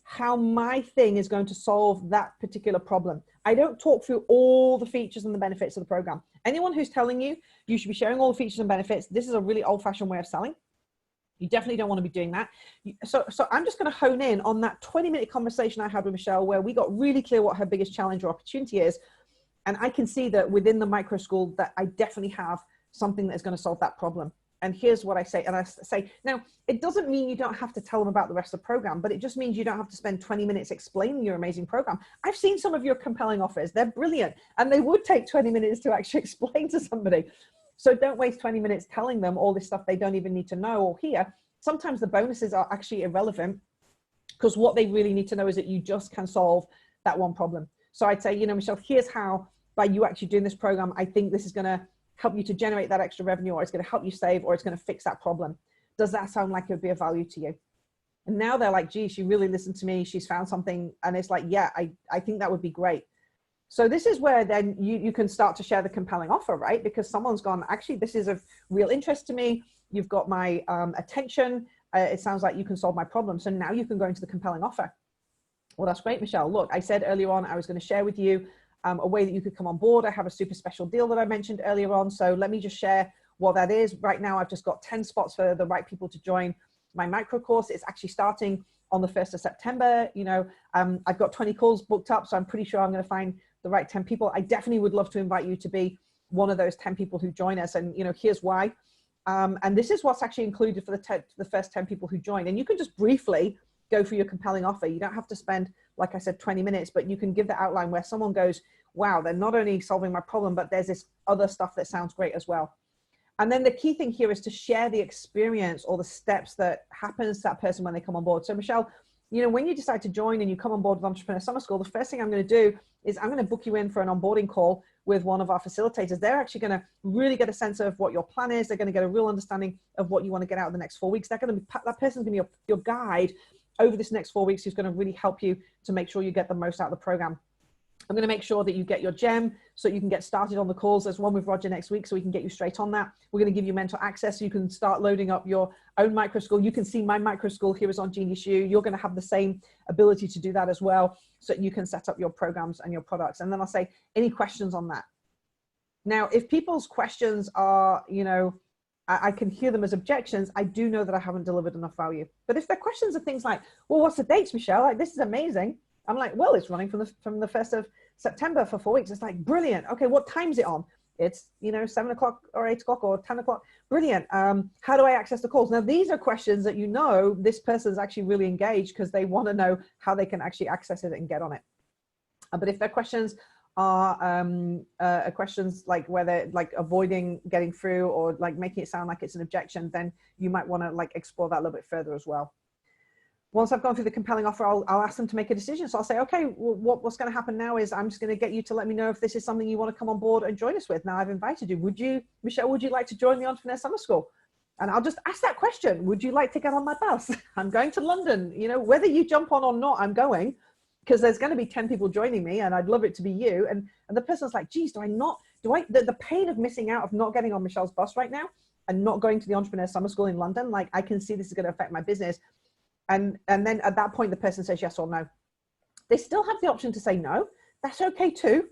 how my thing is going to solve that particular problem. I don't talk through all the features and the benefits of the program. Anyone who's telling you you should be sharing all the features and benefits, this is a really old-fashioned way of selling. You definitely don't want to be doing that. So I'm just going to hone in on that 20-minute conversation I had with Michelle where we got really clear what her biggest challenge or opportunity is. And I can see that within the micro school that I definitely have something that's going to solve that problem. And here's what I say. And I say, now, it doesn't mean you don't have to tell them about the rest of the program, but it just means you don't have to spend 20 minutes explaining your amazing program. I've seen some of your compelling offers. They're brilliant. And they would take 20 minutes to actually explain to somebody. So don't waste 20 minutes telling them all this stuff they don't even need to know or hear. Sometimes the bonuses are actually irrelevant because what they really need to know is that you just can solve that one problem. So I'd say, you know, Michelle, here's how by you actually doing this program, I think this is going to help you to generate that extra revenue, or it's going to help you save, or it's going to fix that problem. Does that sound like it would be of value to you? And now they're like, gee, she really listened to me. She's found something. And it's like, yeah, I think that would be great. So this is where then you can start to share the compelling offer, right? Because someone's gone, actually, this is of real interest to me. You've got my attention. It sounds like you can solve my problem. So now you can go into the compelling offer. Well, that's great, Michelle. Look, I said earlier on, I was going to share with you a way that you could come on board. I have a super special deal that I mentioned earlier on. So let me just share what that is. Right now, I've just got 10 spots for the right people to join my micro course. It's actually starting on the 1st of September. You know, I've got 20 calls booked up, so I'm pretty sure I'm going to find the right 10 people. I definitely would love to invite you to be one of those 10 people who join us. And, you know, here's why. And this is what's actually included for the first 10 people who join. And you can just briefly go for your compelling offer. You don't have to spend, like I said, 20 minutes, but you can give the outline where someone goes, wow, they're not only solving my problem, but there's this other stuff that sounds great as well. And then the key thing here is to share the experience or the steps that happens to that person when they come on board. So Michelle, you know, when you decide to join and you come on board with Entrepreneur Summer School, the first thing I'm going to do is I'm going to book you in for an onboarding call with one of our facilitators. They're actually going to really get a sense of what your plan is. They're going to get a real understanding of what you want to get out of the next 4 weeks. They're going to be, that person's going to be your guide over this next 4 weeks, who's going to really help you to make sure you get the most out of the program. I'm going to make sure that you get your gem so you can get started on the calls. There's one with Roger next week, so we can get you straight on that. We're going to give you mental access so you can start loading up your own micro school. You can see my micro school here is on Genius U. You're going to have the same ability to do that as well, so you can set up your programs and your products. And then I'll say, any questions on that? Now, if people's questions are, you know, I can hear them as objections, I do know that I haven't delivered enough value. But if their questions are things like, well, what's the dates, Michelle? Like, this is amazing. I'm like, well, it's running from the 1st of September for 4 weeks. It's like, brilliant. Okay, what time's it on? It's, you know, 7 o'clock or 8 o'clock or 10 o'clock. Brilliant. How do I access the calls? Now, these are questions that, you know, this person's actually really engaged because they want to know how they can actually access it and get on it. But if their questions are questions like whether like avoiding getting through or like making it sound like it's an objection, then you might want to like explore that a little bit further as well. Once I've gone through the compelling offer, I'll ask them to make a decision. So I'll say, okay, well, what's going to happen now is I'm just going to get you to let me know if this is something you want to come on board and join us with. Now I've invited you. Would you, Michelle, would you like to join the Entrepreneur Summer School? And I'll just ask that question. Would you like to get on my bus? I'm going to London. You know, whether you jump on or not, I'm going, because there's going to be 10 people joining me and I'd love it to be you. And the person's like, geez, the pain of missing out of not getting on Michelle's bus right now and not going to the Entrepreneur Summer School in London, like I can see this is going to affect my business. And then at that point, the person says yes or no. They still have the option to say no. That's okay too.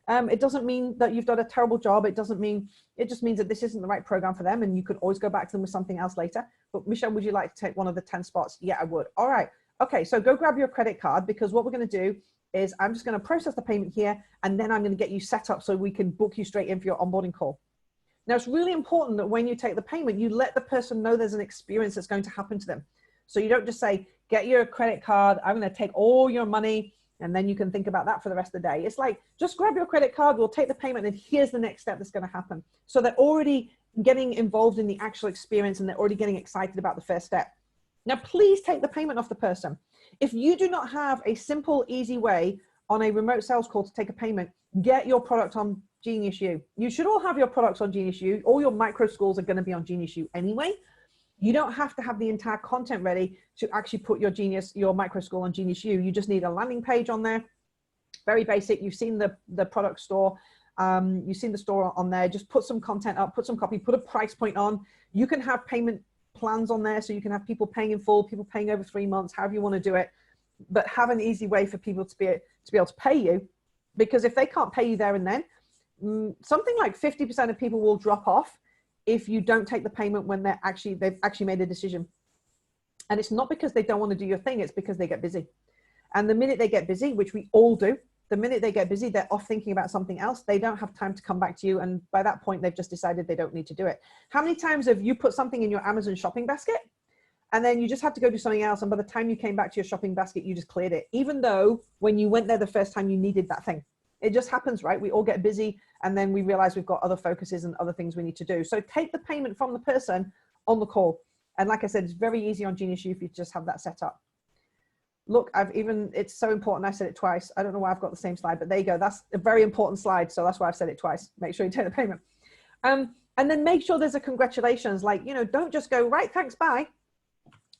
It doesn't mean that you've done a terrible job. It just means that this isn't the right program for them and you could always go back to them with something else later. But Michelle, would you like to take one of the 10 spots? Yeah, I would. All right. Okay, so go grab your credit card, because what we're going to do is I'm just going to process the payment here and then I'm going to get you set up so we can book you straight in for your onboarding call. Now, it's really important that when you take the payment, you let the person know there's an experience that's going to happen to them. So you don't just say, get your credit card, I'm going to take all your money, and then you can think about that for the rest of the day. It's like, just grab your credit card, we'll take the payment, and here's the next step that's going to happen. So they're already getting involved in the actual experience, and they're already getting excited about the first step. Now, please take the payment off the person. If you do not have a simple, easy way on a remote sales call to take a payment, get your product on Genius U. You should all have your products on Genius U. All your micro schools are going to be on Genius U anyway. You don't have to have the entire content ready to actually put your micro school on Genius U. You just need a landing page on there. Very basic. You've seen the product store. You've seen the store on there. Just put some content up, put some copy, put a price point on. You can have payment plans on there, so you can have people paying in full, people paying over 3 months, however you want to do it, but have an easy way for people to be able to pay you. Because if they can't pay you there and then, something like 50% of people will drop off if you don't take the payment when they've actually made a decision. And it's not because they don't want to do your thing, it's because they get busy. And the minute they get busy, which we all do, the minute they get busy, they're off thinking about something else. They don't have time to come back to you. And by that point, they've just decided they don't need to do it. How many times have you put something in your Amazon shopping basket and then you just had to go do something else, and by the time you came back to your shopping basket, you just cleared it, even though when you went there the first time, you needed that thing? It just happens, right? We all get busy, and then we realize we've got other focuses and other things we need to do. So take the payment from the person on the call. And like I said, it's very easy on Genius U if you just have that set up. Look, it's so important. I said it twice. I don't know why I've got the same slide, but there you go. That's a very important slide. So that's why I've said it twice. Make sure you take the payment. And then make sure there's a congratulations. Like, don't just go, right, thanks, bye.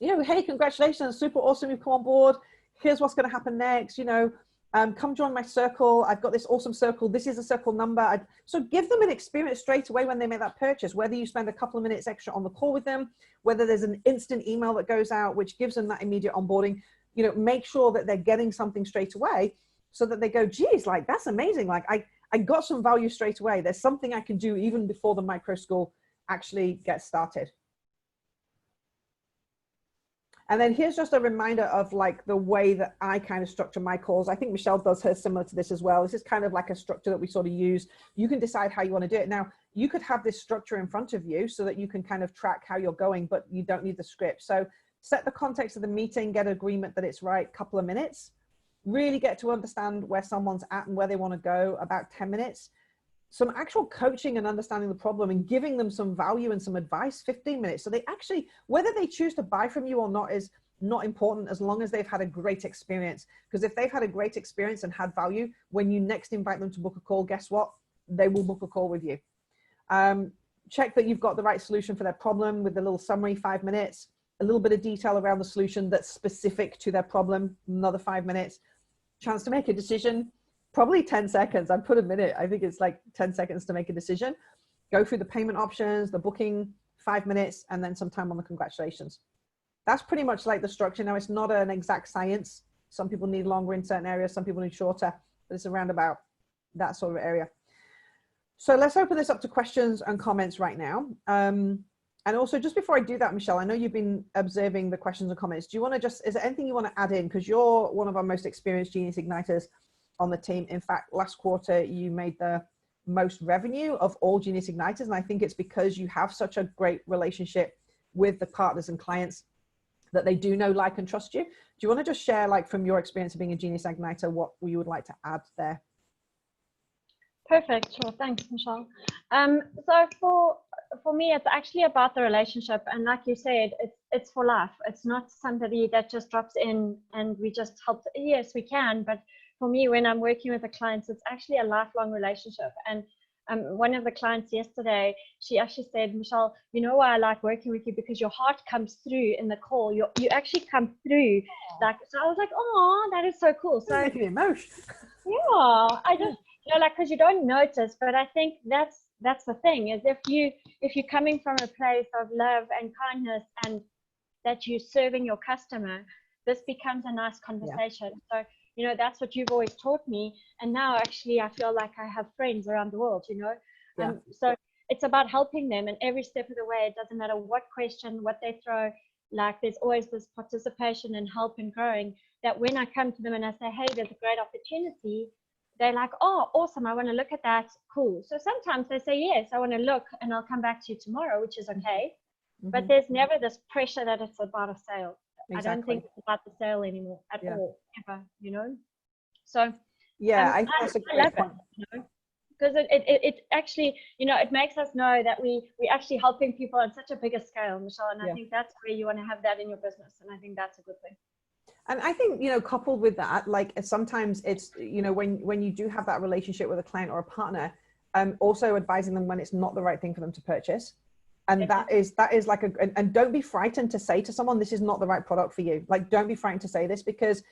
Hey, congratulations, super awesome, you've come on board. Here's what's going to happen next. Come join my circle. I've got this awesome circle. This is a circle number. So give them an experience straight away when they make that purchase, whether you spend a couple of minutes extra on the call with them, whether there's an instant email that goes out, which gives them that immediate onboarding. Make sure that they're getting something straight away so that they go, geez, like, that's amazing. Like, I got some value straight away. There's something I can do even before the micro school actually gets started. And then here's just a reminder of like the way that I kind of structure my calls. I think Michelle does hers similar to this as well. This is kind of like a structure that we sort of use. You can decide how you want to do it. Now, you could have this structure in front of you so that you can kind of track how you're going, but you don't need the script. So set the context of the meeting, get agreement that it's right, couple of minutes, really get to understand where someone's at and where they want to go, about 10 minutes. Some actual coaching and understanding the problem and giving them some value and some advice, 15 minutes. So they actually, whether they choose to buy from you or not is not important, as long as they've had a great experience. Because if they've had a great experience and had value, when you next invite them to book a call, guess what? They will book a call with you. Check that you've got the right solution for their problem with a little summary, 5 minutes, a little bit of detail around the solution that's specific to their problem, another 5 minutes, chance to make a decision. Probably 10 seconds. I'd put a minute. I think it's like 10 seconds to make a decision. Go through the payment options, the booking, 5 minutes, and then some time on the congratulations. That's pretty much like the structure. Now, it's not an exact science. Some people need longer in certain areas. Some people need shorter, but it's around about that sort of area. So let's open this up to questions and comments right now. And also, just before I do that, Michelle, I know you've been observing the questions and comments. Do you want to is there anything you want to add in? Because you're one of our most experienced Genius Igniters on the team. In fact, last quarter, you made the most revenue of all Genius Igniters. And I think it's because you have such a great relationship with the partners and clients that they do know, like, and trust you. Do you want to just share, like, from your experience of being a Genius Igniter, what you would like to add there? Perfect. Sure. Thanks, Michelle. So for me, it's actually about the relationship. And like you said, it's for life. It's not somebody that just drops in and we just help. Yes, we can, but for me, when I'm working with the clients, it's actually a lifelong relationship. And one of the clients yesterday, she actually said, Michelle, you know why I like working with you? Because your heart comes through in the call. You actually come through. Like, so I was like, oh, that is so cool. So making me emotional. Yeah, I just, like, because you don't notice, but I think that's the thing, is if you're coming from a place of love and kindness and that you're serving your customer, this becomes a nice conversation. Yeah. So, that's what you've always taught me. And now actually I feel like I have friends around the world, Yeah. So it's about helping them, and every step of the way, it doesn't matter what question, what they throw, like, there's always this participation and help and growing, that when I come to them and I say, hey, there's a great opportunity, they're like, oh, awesome, I want to look at that. Cool. So sometimes they say, yes, I want to look and I'll come back to you tomorrow, which is okay. But there's never this pressure that it's about a sale. Exactly. I don't think it's about the sale anymore at all, ever, you know? So yeah, I think that's a great point. You know? Because it actually, you know, it makes us know that we're actually helping people on such a bigger scale, Michelle. And I think that's where you want to have that in your business. And I think that's a good thing. And I think, you know, coupled with that, like sometimes it's, you know, when you do have that relationship with a client or a partner, also advising them when it's not the right thing for them to purchase. And that is like and don't be frightened to say to someone, this is not the right product for you. Like, don't be frightened to say this, because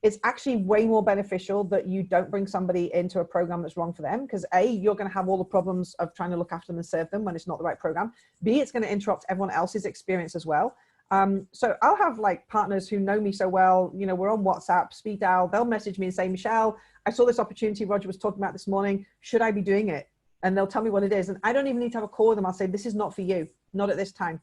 it's actually way more beneficial that you don't bring somebody into a program that's wrong for them. Because A, you're going to have all the problems of trying to look after them and serve them when it's not the right program. B, it's going to interrupt everyone else's experience as well. So I'll have like partners who know me so well, you know, we're on WhatsApp, speed dial, they'll message me and say, Michelle, I saw this opportunity Roger was talking about this morning. Should I be doing it? And they'll tell me what it is. And I don't even need to have a call with them. I'll say, this is not for you. Not at this time.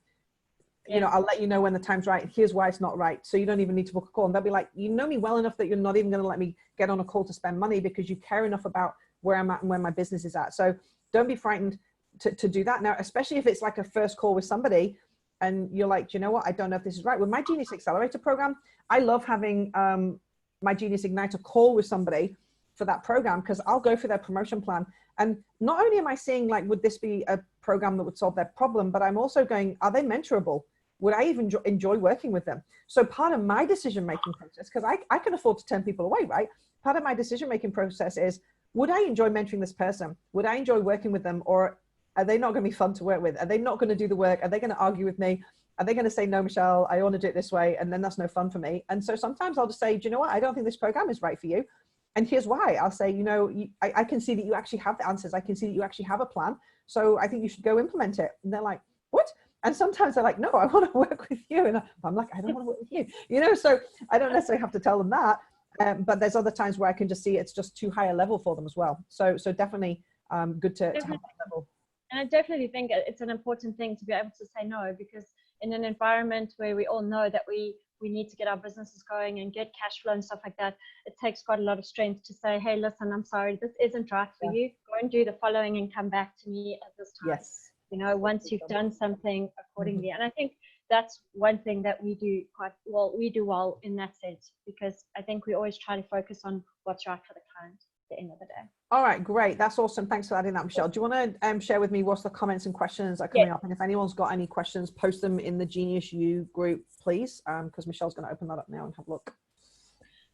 You know, I'll let you know when the time's right. Here's why it's not right. So you don't even need to book a call. And they'll be like, you know me well enough that you're not even going to let me get on a call to spend money, because you care enough about where I'm at and where my business is at. So don't be frightened to do that. Now, especially if it's like a first call with somebody and you're like, you know what, I don't know if this is right. With my Genius Accelerator program, I love having my Genius Igniter call with somebody for that program, because I'll go through their promotion plan. And not only am I seeing like, would this be a program that would solve their problem, but I'm also going, are they mentorable? Would I even enjoy working with them? So part of my decision-making process, because I can afford to turn people away, right? Part of my decision-making process is, would I enjoy mentoring this person? Would I enjoy working with them? Or are they not going to be fun to work with? Are they not going to do the work? Are they going to argue with me? Are they going to say, no, Michelle, I want to do it this way? And then that's no fun for me. And so sometimes I'll just say, do you know what? I don't think this program is right for you. And here's why. I'll say, you know, I can see that you actually have the answers. I can see that you actually have a plan. So I think you should go implement it. And they're like, what? And sometimes they're like, no, I want to work with you. And I'm like, I don't want to work with you. You know, so I don't necessarily have to tell them that. But there's other times where I can just see it's just too high a level for them as well. So definitely good to have that level. And I definitely think it's an important thing to be able to say no, because in an environment where we all know that we need to get our businesses going and get cash flow and stuff like that, it takes quite a lot of strength to say, hey, listen, I'm sorry, this isn't right for you. Go and do the following and come back to me at this time. Yes. You know, once you've done something accordingly. And I think that's one thing that we do well in that sense, because I think we always try to focus on what's right for the client at the end of the day. All right, great. That's awesome. Thanks for adding that, Michelle. Do you want to share with me what's the comments and questions are coming up? And if anyone's got any questions, post them in the Genius U group, please, because Michelle's going to open that up now and have a look.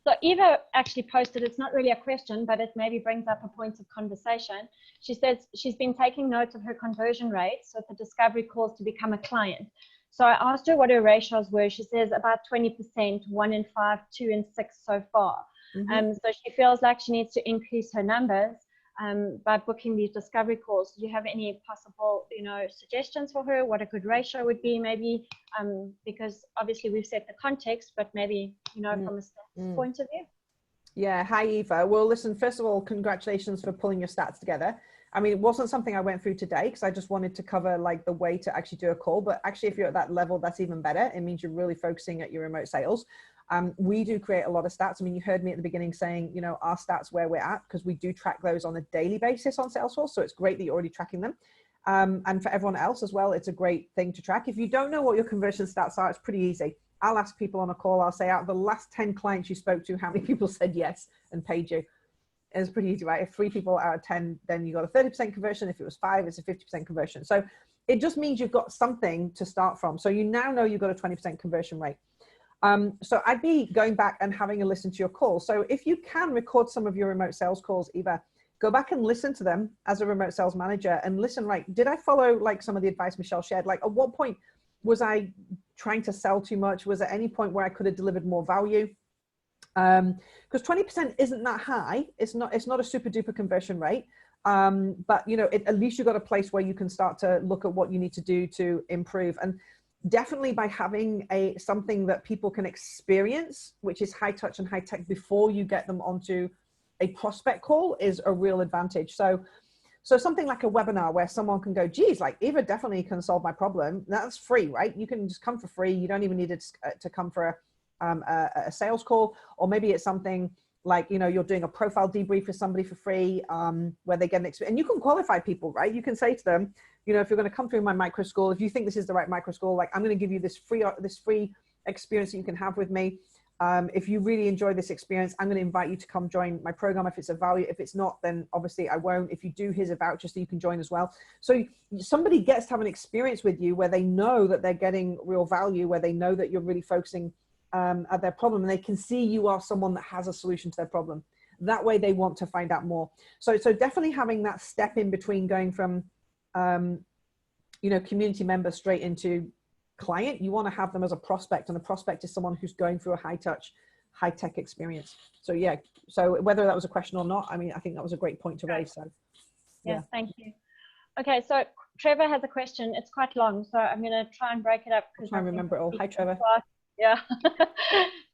So Eva actually posted, it's not really a question, but it maybe brings up a point of conversation. She says she's been taking note of her conversion rates with the discovery calls to become a client. So I asked her what her ratios were. She says about 20%, 1 in 5, 2 in 6 so far. So she feels like she needs to increase her numbers by booking these discovery calls. Do you have any possible, you know, suggestions for her? What a good ratio would be, maybe, because obviously we've set the context, but maybe, you know, from a stats point of view. Yeah. Hi, Eva. Well, listen, first of all, congratulations for pulling your stats together. I mean, it wasn't something I went through today because I just wanted to cover like the way to actually do a call, but actually if you're at that level, that's even better. It means you're really focusing at your remote sales. We do create a lot of stats. I mean, you heard me at the beginning saying, you know, our stats where we're at, because we do track those on a daily basis on Salesforce. So it's great that you're already tracking them. And for everyone else as well, it's a great thing to track. If you don't know what your conversion stats are, it's pretty easy. I'll ask people on a call, I'll say out of the last 10 clients you spoke to, how many people said yes and paid you? It's pretty easy, right? If 3 people out of 10, then you got a 30% conversion. If it was 5, it's a 50% conversion. So it just means you've got something to start from. So you now know you've got a 20% conversion rate. So I'd be going back and having a listen to your call. So if you can record some of your remote sales calls, Eva, go back and listen to them as a remote sales manager and listen, right? Did I follow like some of the advice Michelle shared? Like at what point was I trying to sell too much? Was there any point where I could have delivered more value? Because 20% isn't that high. It's not a super duper conversion rate. But you know, at least you've got a place where you can start to look at what you need to do to improve. And definitely by having something that people can experience, which is high touch and high tech before you get them onto a prospect call, is a real advantage. So something like a webinar where someone can go, geez, like Eva definitely can solve my problem. That's free, right? You can just come for free. You don't even need to come for a sales call. Or maybe it's something like, you know, you're doing a profile debrief for somebody for free, where they get an experience. And you can qualify people, right? You can say to them, you know, if you're going to come through my micro school, if you think this is the right micro school, like, I'm going to give you this free experience that you can have with me. If you really enjoy this experience, I'm going to invite you to come join my program. If it's a value, if it's not, then obviously I won't. If you do, here's a voucher so you can join as well. So somebody gets to have an experience with you where they know that they're getting real value, where they know that you're really focusing at their problem, and they can see you are someone that has a solution to their problem. That way they want to find out more. So definitely having that step in between going from, you know, community member straight into client. You want to have them as a prospect, and the prospect is someone who's going through a high touch, high tech experience. So yeah, so whether that was a question or not, I mean, I think that was a great point to raise. So yeah, thank you. Okay, so Trevor has a question. It's quite long, so I'm going to try and break it up. I'll try and remember it all. Hi, Trevor. Yeah.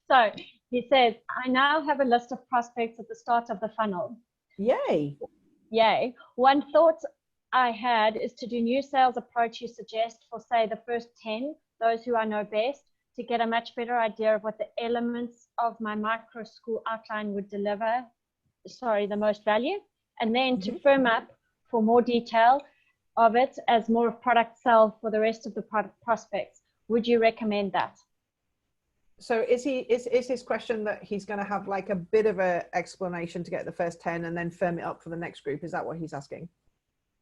So he says, I now have a list of prospects at the start of the funnel. Yay. Yay. One thought I had is to do new sales approach you suggest for, say, the first 10, those who I know best, to get a much better idea of what the elements of my micro school outline would deliver, the most value, and then to firm up for more detail of it as more of product sell for the rest of the prospects. Would you recommend that? So is his question that he's going to have like a bit of a explanation to get the first 10 and then firm it up for the next group? Is that what he's asking?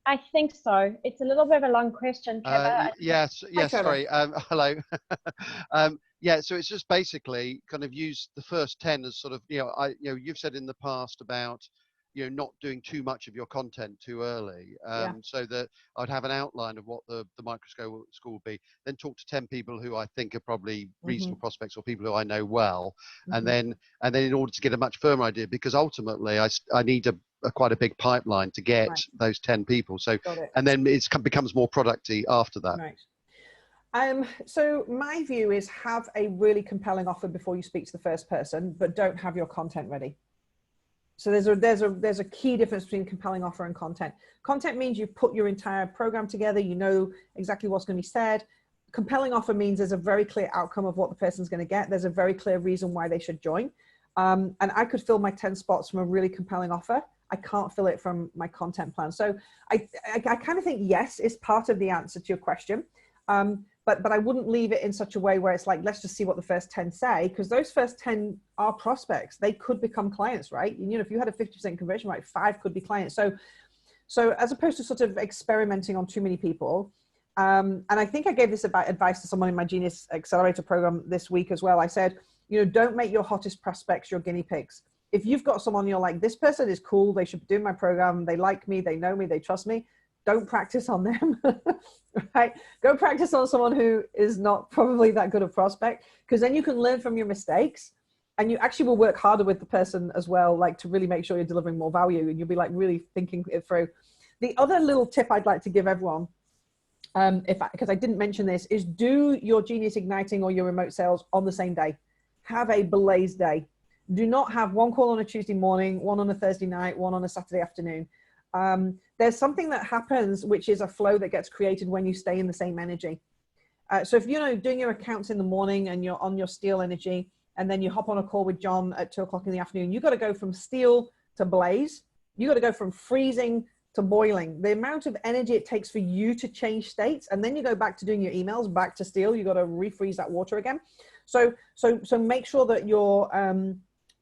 I think so. It's a little bit of a long question, Trevor. Yes, Hi, sorry. Hello. Yeah, so it's just basically kind of use the first 10 as sort of, you've said in the past about, not doing too much of your content too early. So that I'd have an outline of what the micro school will be, then talk to 10 people who I think are probably reasonable prospects or people who I know well. And then in order to get a much firmer idea, because ultimately I need quite a big pipeline to get those 10 people. So, and then it becomes more producty after that. Right. So my view is have a really compelling offer before you speak to the first person, but don't have your content ready. So there's a key difference between compelling offer and content. Content means you put your entire program together, you know exactly what's going to be said. Compelling offer means there's a very clear outcome of what the person's going to get. There's a very clear reason why they should join. And I could fill my 10 spots from a really compelling offer. I can't fill it from my content plan. So I kind of think yes is part of the answer to your question. But I wouldn't leave it in such a way where it's like, let's just see what the first 10 say, because those first 10 are prospects. They could become clients, right? You know, if you had a 50% conversion rate, 5 could be clients. So as opposed to sort of experimenting on too many people, and I think I gave this advice to someone in my Genius Accelerator program this week as well. I said, don't make your hottest prospects your guinea pigs. If you've got someone you're like, this person is cool, they should be doing my program, they like me, they know me, they trust me, don't practice on them, right? Go practice on someone who is not probably that good a prospect, because then you can learn from your mistakes and you actually will work harder with the person as well, like to really make sure you're delivering more value, and you'll be like really thinking it through. The other little tip I'd like to give everyone, because I didn't mention this, is do your Genius Igniting or your remote sales on the same day. Have a blaze day. Do not have one call on a Tuesday morning, one on a Thursday night, one on a Saturday afternoon. There's something that happens, which is a flow that gets created when you stay in the same energy. So if you're doing your accounts in the morning and you're on your steel energy, and then you hop on a call with John at 2 o'clock in the afternoon, you got to go from steel to blaze. You got to go from freezing to boiling. The amount of energy it takes for you to change states, and then you go back to doing your emails, back to steel. You got to refreeze that water again. So make sure that your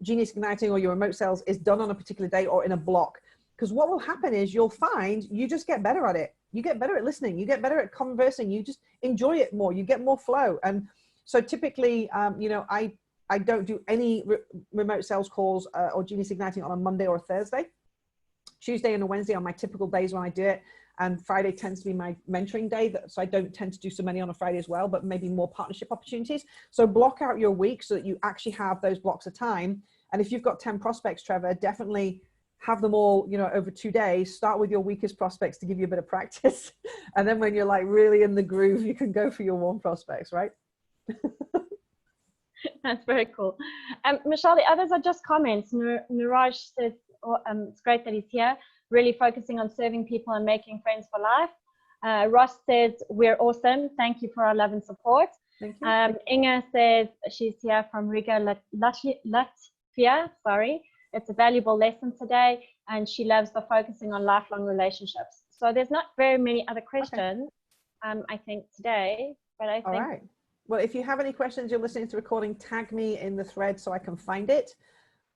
Genius Igniting or your remote sales is done on a particular day or in a block. Because what will happen is you'll find you just get better at it. You get better at listening. You get better at conversing. You just enjoy it more. You get more flow. And so typically, I don't do any remote sales calls or Genius Igniting on a Monday or a Thursday. Tuesday and a Wednesday are my typical days when I do it. And Friday tends to be my mentoring day. So I don't tend to do so many on a Friday as well, but maybe more partnership opportunities. So block out your week so that you actually have those blocks of time. And if you've got 10 prospects, Trevor, definitely have them all, over 2 days. Start with your weakest prospects to give you a bit of practice. And then when you're like really in the groove, you can go for your warm prospects, right? That's very cool. Michelle, the others are just comments. Niraj says, it's great that he's here, really focusing on serving people and making friends for life. Ross says, we're awesome. Thank you for our love and support. Thank you. Inga says she's here from Riga, Latvia, sorry. it's a valuable lesson today, and she loves the focusing on lifelong relationships. So there's not very many other questions, I think, today, but I think. All right. Well, if you have any questions, you're listening to the recording, tag me in the thread so I can find it.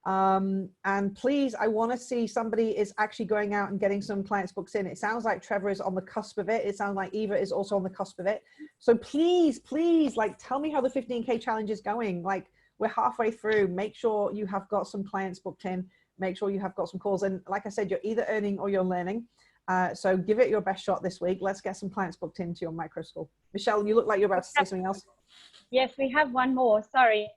And please, I want to see somebody is actually going out and getting some clients books in. It sounds like Trevor is on the cusp of it. It sounds like Eva is also on the cusp of it. So please, like, tell me how the 15K challenge is going. Like, we're halfway through. Make sure you have got some clients booked in. Make sure you have got some calls. And like I said, you're either earning or you're learning. So give it your best shot this week. Let's get some clients booked into your micro school. Michelle, you look like you're about to say something else. Yes, we have one more. Sorry.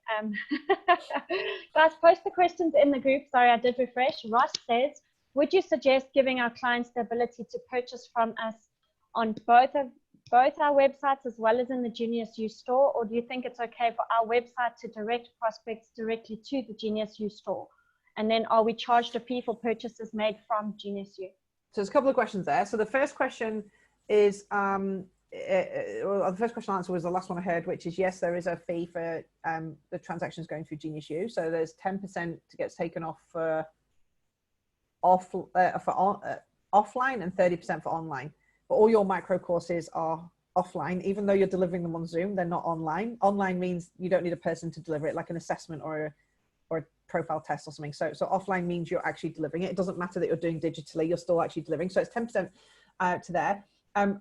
Guys, post the questions in the group. Sorry, I did refresh. Ross says, would you suggest giving our clients the ability to purchase from us on both our websites as well as in the Genius U store? Or do you think it's okay for our website to direct prospects directly to the Genius U store? And then are we charged a fee for purchases made from Genius U? So there's a couple of questions there. So the first question is, well, the first question answer was the last one I heard, which is yes, there is a fee for the transactions going through Genius U. So there's 10% to get taken off for offline and 30% for online. But all your micro courses are offline, even though you're delivering them on Zoom, they're not online. Online means you don't need a person to deliver it, like an assessment or a profile test or something. So offline means you're actually delivering it. It doesn't matter that you're doing digitally, you're still actually delivering. So it's 10% to there.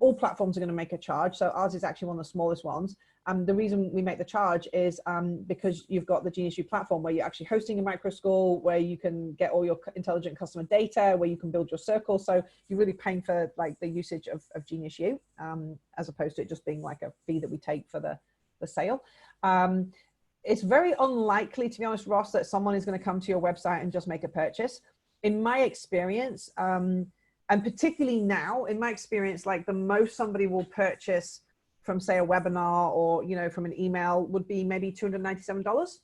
All platforms are going to make a charge. So ours is actually one of the smallest ones. The reason we make the charge is because you've got the Genius U platform where you're actually hosting a micro school, where you can get all your intelligent customer data, where you can build your circle. So you're really paying for like the usage of Genius U, as opposed to it just being like a fee that we take for the sale. It's very unlikely, to be honest, Ross, that someone is going to come to your website and just make a purchase. In my experience, and particularly now, in my experience, like the most somebody will purchase from, say, a webinar or, you know, from an email would be maybe $297.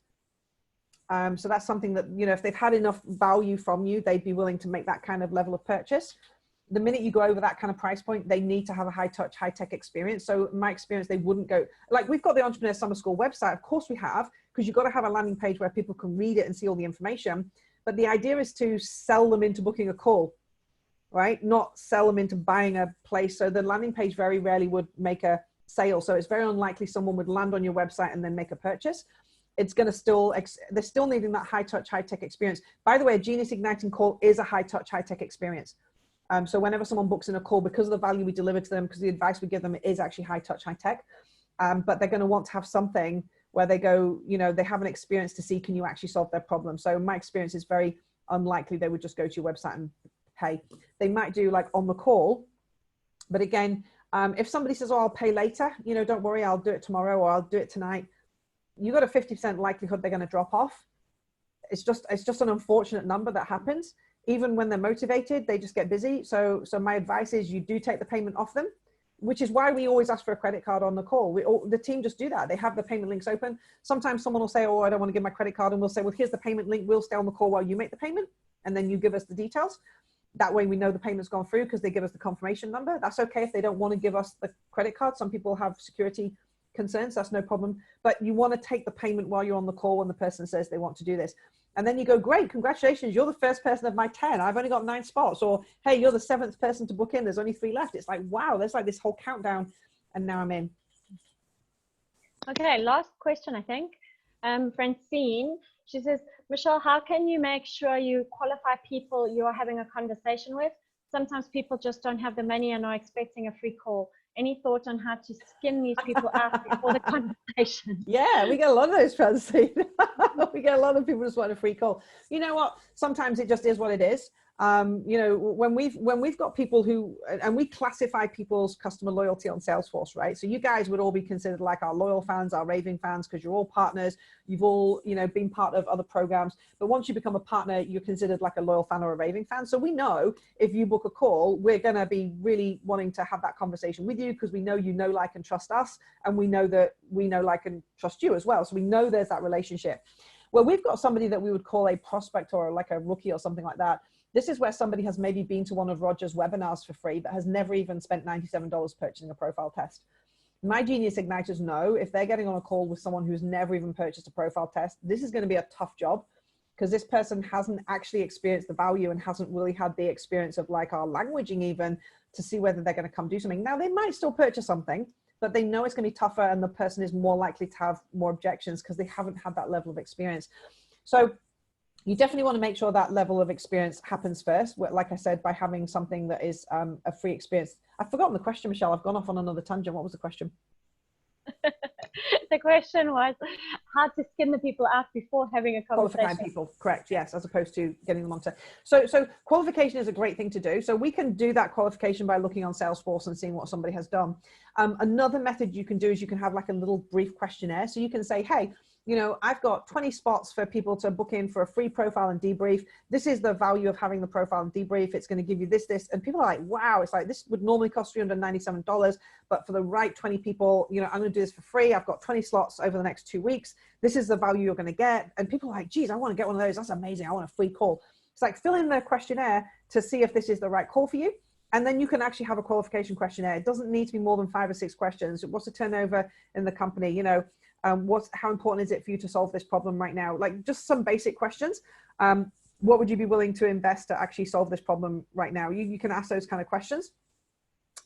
So that's something that, you know, if they've had enough value from you, they'd be willing to make that kind of level of purchase. The minute you go over that kind of price point, they need to have a high touch, high tech experience. So in my experience, they wouldn't go, like, we've got the Entrepreneur Summer School website. Of course we have, because you've got to have a landing page where people can read it and see all the information. But the idea is to sell them into booking a call, right? Not sell them into buying a place. So the landing page very rarely would make a sale. So it's very unlikely someone would land on your website and then make a purchase. It's going to still, they're still needing that high touch, high tech experience. By the way, a Genius Igniting call is a high touch, high tech experience. So whenever someone books in a call, because of the value we deliver to them, because the advice we give them is actually high touch, high tech, but they're going to want to have something where they go, you know, they have an experience to see, can you actually solve their problem? So my experience is very unlikely they would just go to your website and pay. They might do like on the call, but again, if somebody says, oh, I'll pay later, you know, don't worry, I'll do it tomorrow or I'll do it tonight. You got a 50% likelihood they're going to drop off. It's just an unfortunate number that happens. Even when they're motivated, they just get busy. So my advice is you do take the payment off them, which is why we always ask for a credit card on the call. The team just do that. They have the payment links open. Sometimes someone will say, oh, I don't want to give my credit card. And we'll say, well, here's the payment link. We'll stay on the call while you make the payment. And then you give us the details. That way we know the payment's gone through because they give us the confirmation number. That's okay if they don't want to give us the credit card. Some people have security concerns. That's no problem. But you want to take the payment while you're on the call when the person says they want to do this. And then you go, great, congratulations, you're the first person of my 10. I've only got 9 spots. Or, hey, you're the 7th person to book in. There's only 3 left. It's like, wow, there's like this whole countdown. And now I'm in. Okay, last question, I think. Francine, she says, Michelle, how can you make sure you qualify people you are having a conversation with? Sometimes people just don't have the money and are expecting a free call. Any thoughts on how to skim these people out before the conversation? Yeah, we get a lot of those, Francine. We get a lot of people just want a free call. You know what? Sometimes it just is what it is. You know, when we've got people who, and we classify people's customer loyalty on Salesforce, right? So you guys would all be considered like our loyal fans, our raving fans, because you're all partners. You've all, you know, been part of other programs. But once you become a partner, you're considered like a loyal fan or a raving fan. So we know if you book a call, we're going to be really wanting to have that conversation with you because we know you know, like, and trust us. And we know that we know, like, and trust you as well. So we know there's that relationship. Well, we've got somebody that we would call a prospect or like a rookie or something like that. This is where somebody has maybe been to one of Roger's webinars for free, but has never even spent $97 purchasing a profile test. My Genius Igniters know if they're getting on a call with someone who's never even purchased a profile test, this is going to be a tough job because this person hasn't actually experienced the value and hasn't really had the experience of like our languaging even to see whether they're going to come do something. Now, they might still purchase something, but they know it's going to be tougher and the person is more likely to have more objections because they haven't had that level of experience. So you definitely want to make sure that level of experience happens first. Like I said, by having something that is a free experience. I've forgotten the question, Michelle. I've gone off on another tangent. What was the question? The question was how to skin the people out before having a conversation. Qualifying people, correct, yes, as opposed to getting them onto. So qualification is a great thing to do. So we can do that qualification by looking on Salesforce and seeing what somebody has done. Another method you can do is you can have like a little brief questionnaire. So you can say, hey, you know, I've got 20 spots for people to book in for a free profile and debrief. This is the value of having the profile and debrief. It's going to give you this. And people are like, wow, it's like, this would normally cost $397, but for the right 20 people, you know, I'm going to do this for free. I've got 20 slots over the next 2 weeks. This is the value you're going to get. And people are like, geez, I want to get one of those. That's amazing. I want a free call. It's like, fill in the questionnaire to see if this is the right call for you. And then you can actually have a qualification questionnaire. It doesn't need to be more than 5 or 6 questions. What's the turnover in the company? You know, how important is it for you to solve this problem right now? Like just some basic questions. What would you be willing to invest to actually solve this problem right now? You can ask those kind of questions.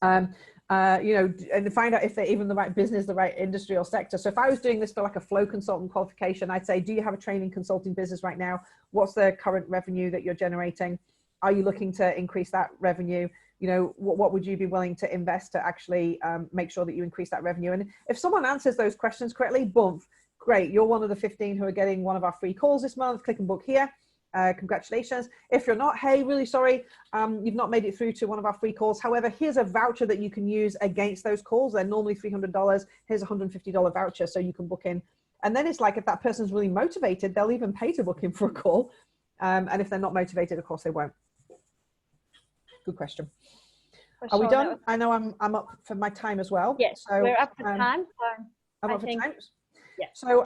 You know, and find out if they're even the right business, the right industry or sector. So if I was doing this for like a flow consultant qualification, I'd say, do you have a training consulting business right now? What's the current revenue that you're generating? Are you looking to increase that revenue? You know, what would you be willing to invest to actually make sure that you increase that revenue? And if someone answers those questions correctly, boom, great. You're one of the 15 who are getting one of our free calls this month. Click and book here. Congratulations. If you're not, hey, really sorry, you've not made it through to one of our free calls. However, here's a voucher that you can use against those calls. They're normally $300. Here's a $150 voucher so you can book in. And then it's like, if that person's really motivated, they'll even pay to book in for a call. And if they're not motivated, of course they won't. Good question. Are we done? I know I'm up for my time as well. Yes, so, we're up for time. So I'm up for time. Yeah. So,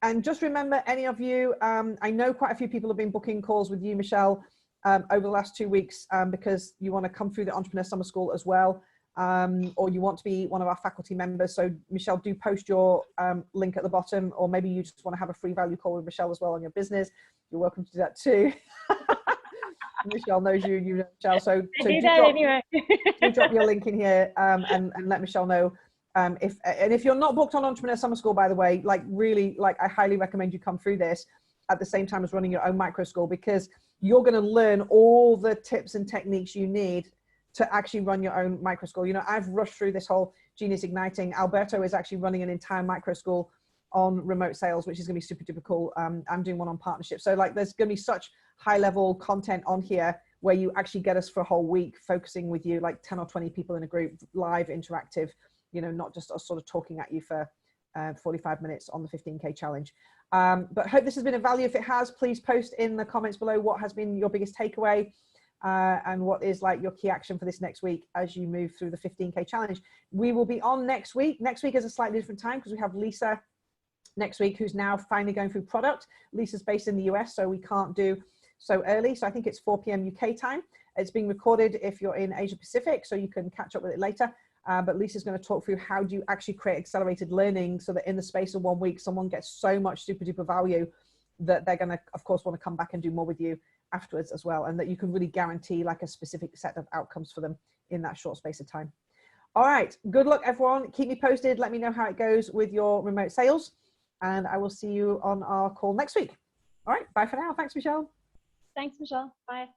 and just remember, any of you, I know quite a few people have been booking calls with you, Michelle, over the last 2 weeks because you want to come through the Entrepreneur Summer School as well, or you want to be one of our faculty members. So, Michelle, do post your link at the bottom, or maybe you just want to have a free value call with Michelle as well on your business. You're welcome to do that too. Michelle knows you, you know Michelle. So do drop your link in here and let Michelle know. If you're not booked on Entrepreneur Summer School, by the way, like really, like I highly recommend you come through this at the same time as running your own micro school, because you're going to learn all the tips and techniques you need to actually run your own micro school. You know, I've rushed through this whole Genius Igniting. Alberto is actually running an entire micro school on remote sales, which is going to be super duper cool. I'm doing one on partnership. So like there's going to be such high level content on here where you actually get us for a whole week focusing with you, like 10 or 20 people in a group, live, interactive, you know, not just us sort of talking at you for 45 minutes on the 15K challenge. But hope this has been of value. If it has, please post in the comments below what has been your biggest takeaway and what is like your key action for this next week as you move through the 15K challenge. We will be on next week. Next week is a slightly different time because we have Lisa next week, who's now finally going through product. Lisa's based in the US, so we can't do so early. So I think it's 4 p.m. UK time. It's being recorded if you're in Asia Pacific, so you can catch up with it later. But Lisa's going to talk through how do you actually create accelerated learning so that in the space of 1 week, someone gets so much super duper value that they're going to, of course, want to come back and do more with you afterwards as well. And that you can really guarantee like a specific set of outcomes for them in that short space of time. All right. Good luck, everyone. Keep me posted. Let me know how it goes with your remote sales. And I will see you on our call next week. All right. Bye for now. Thanks, Michelle. Thanks, Michelle. Bye.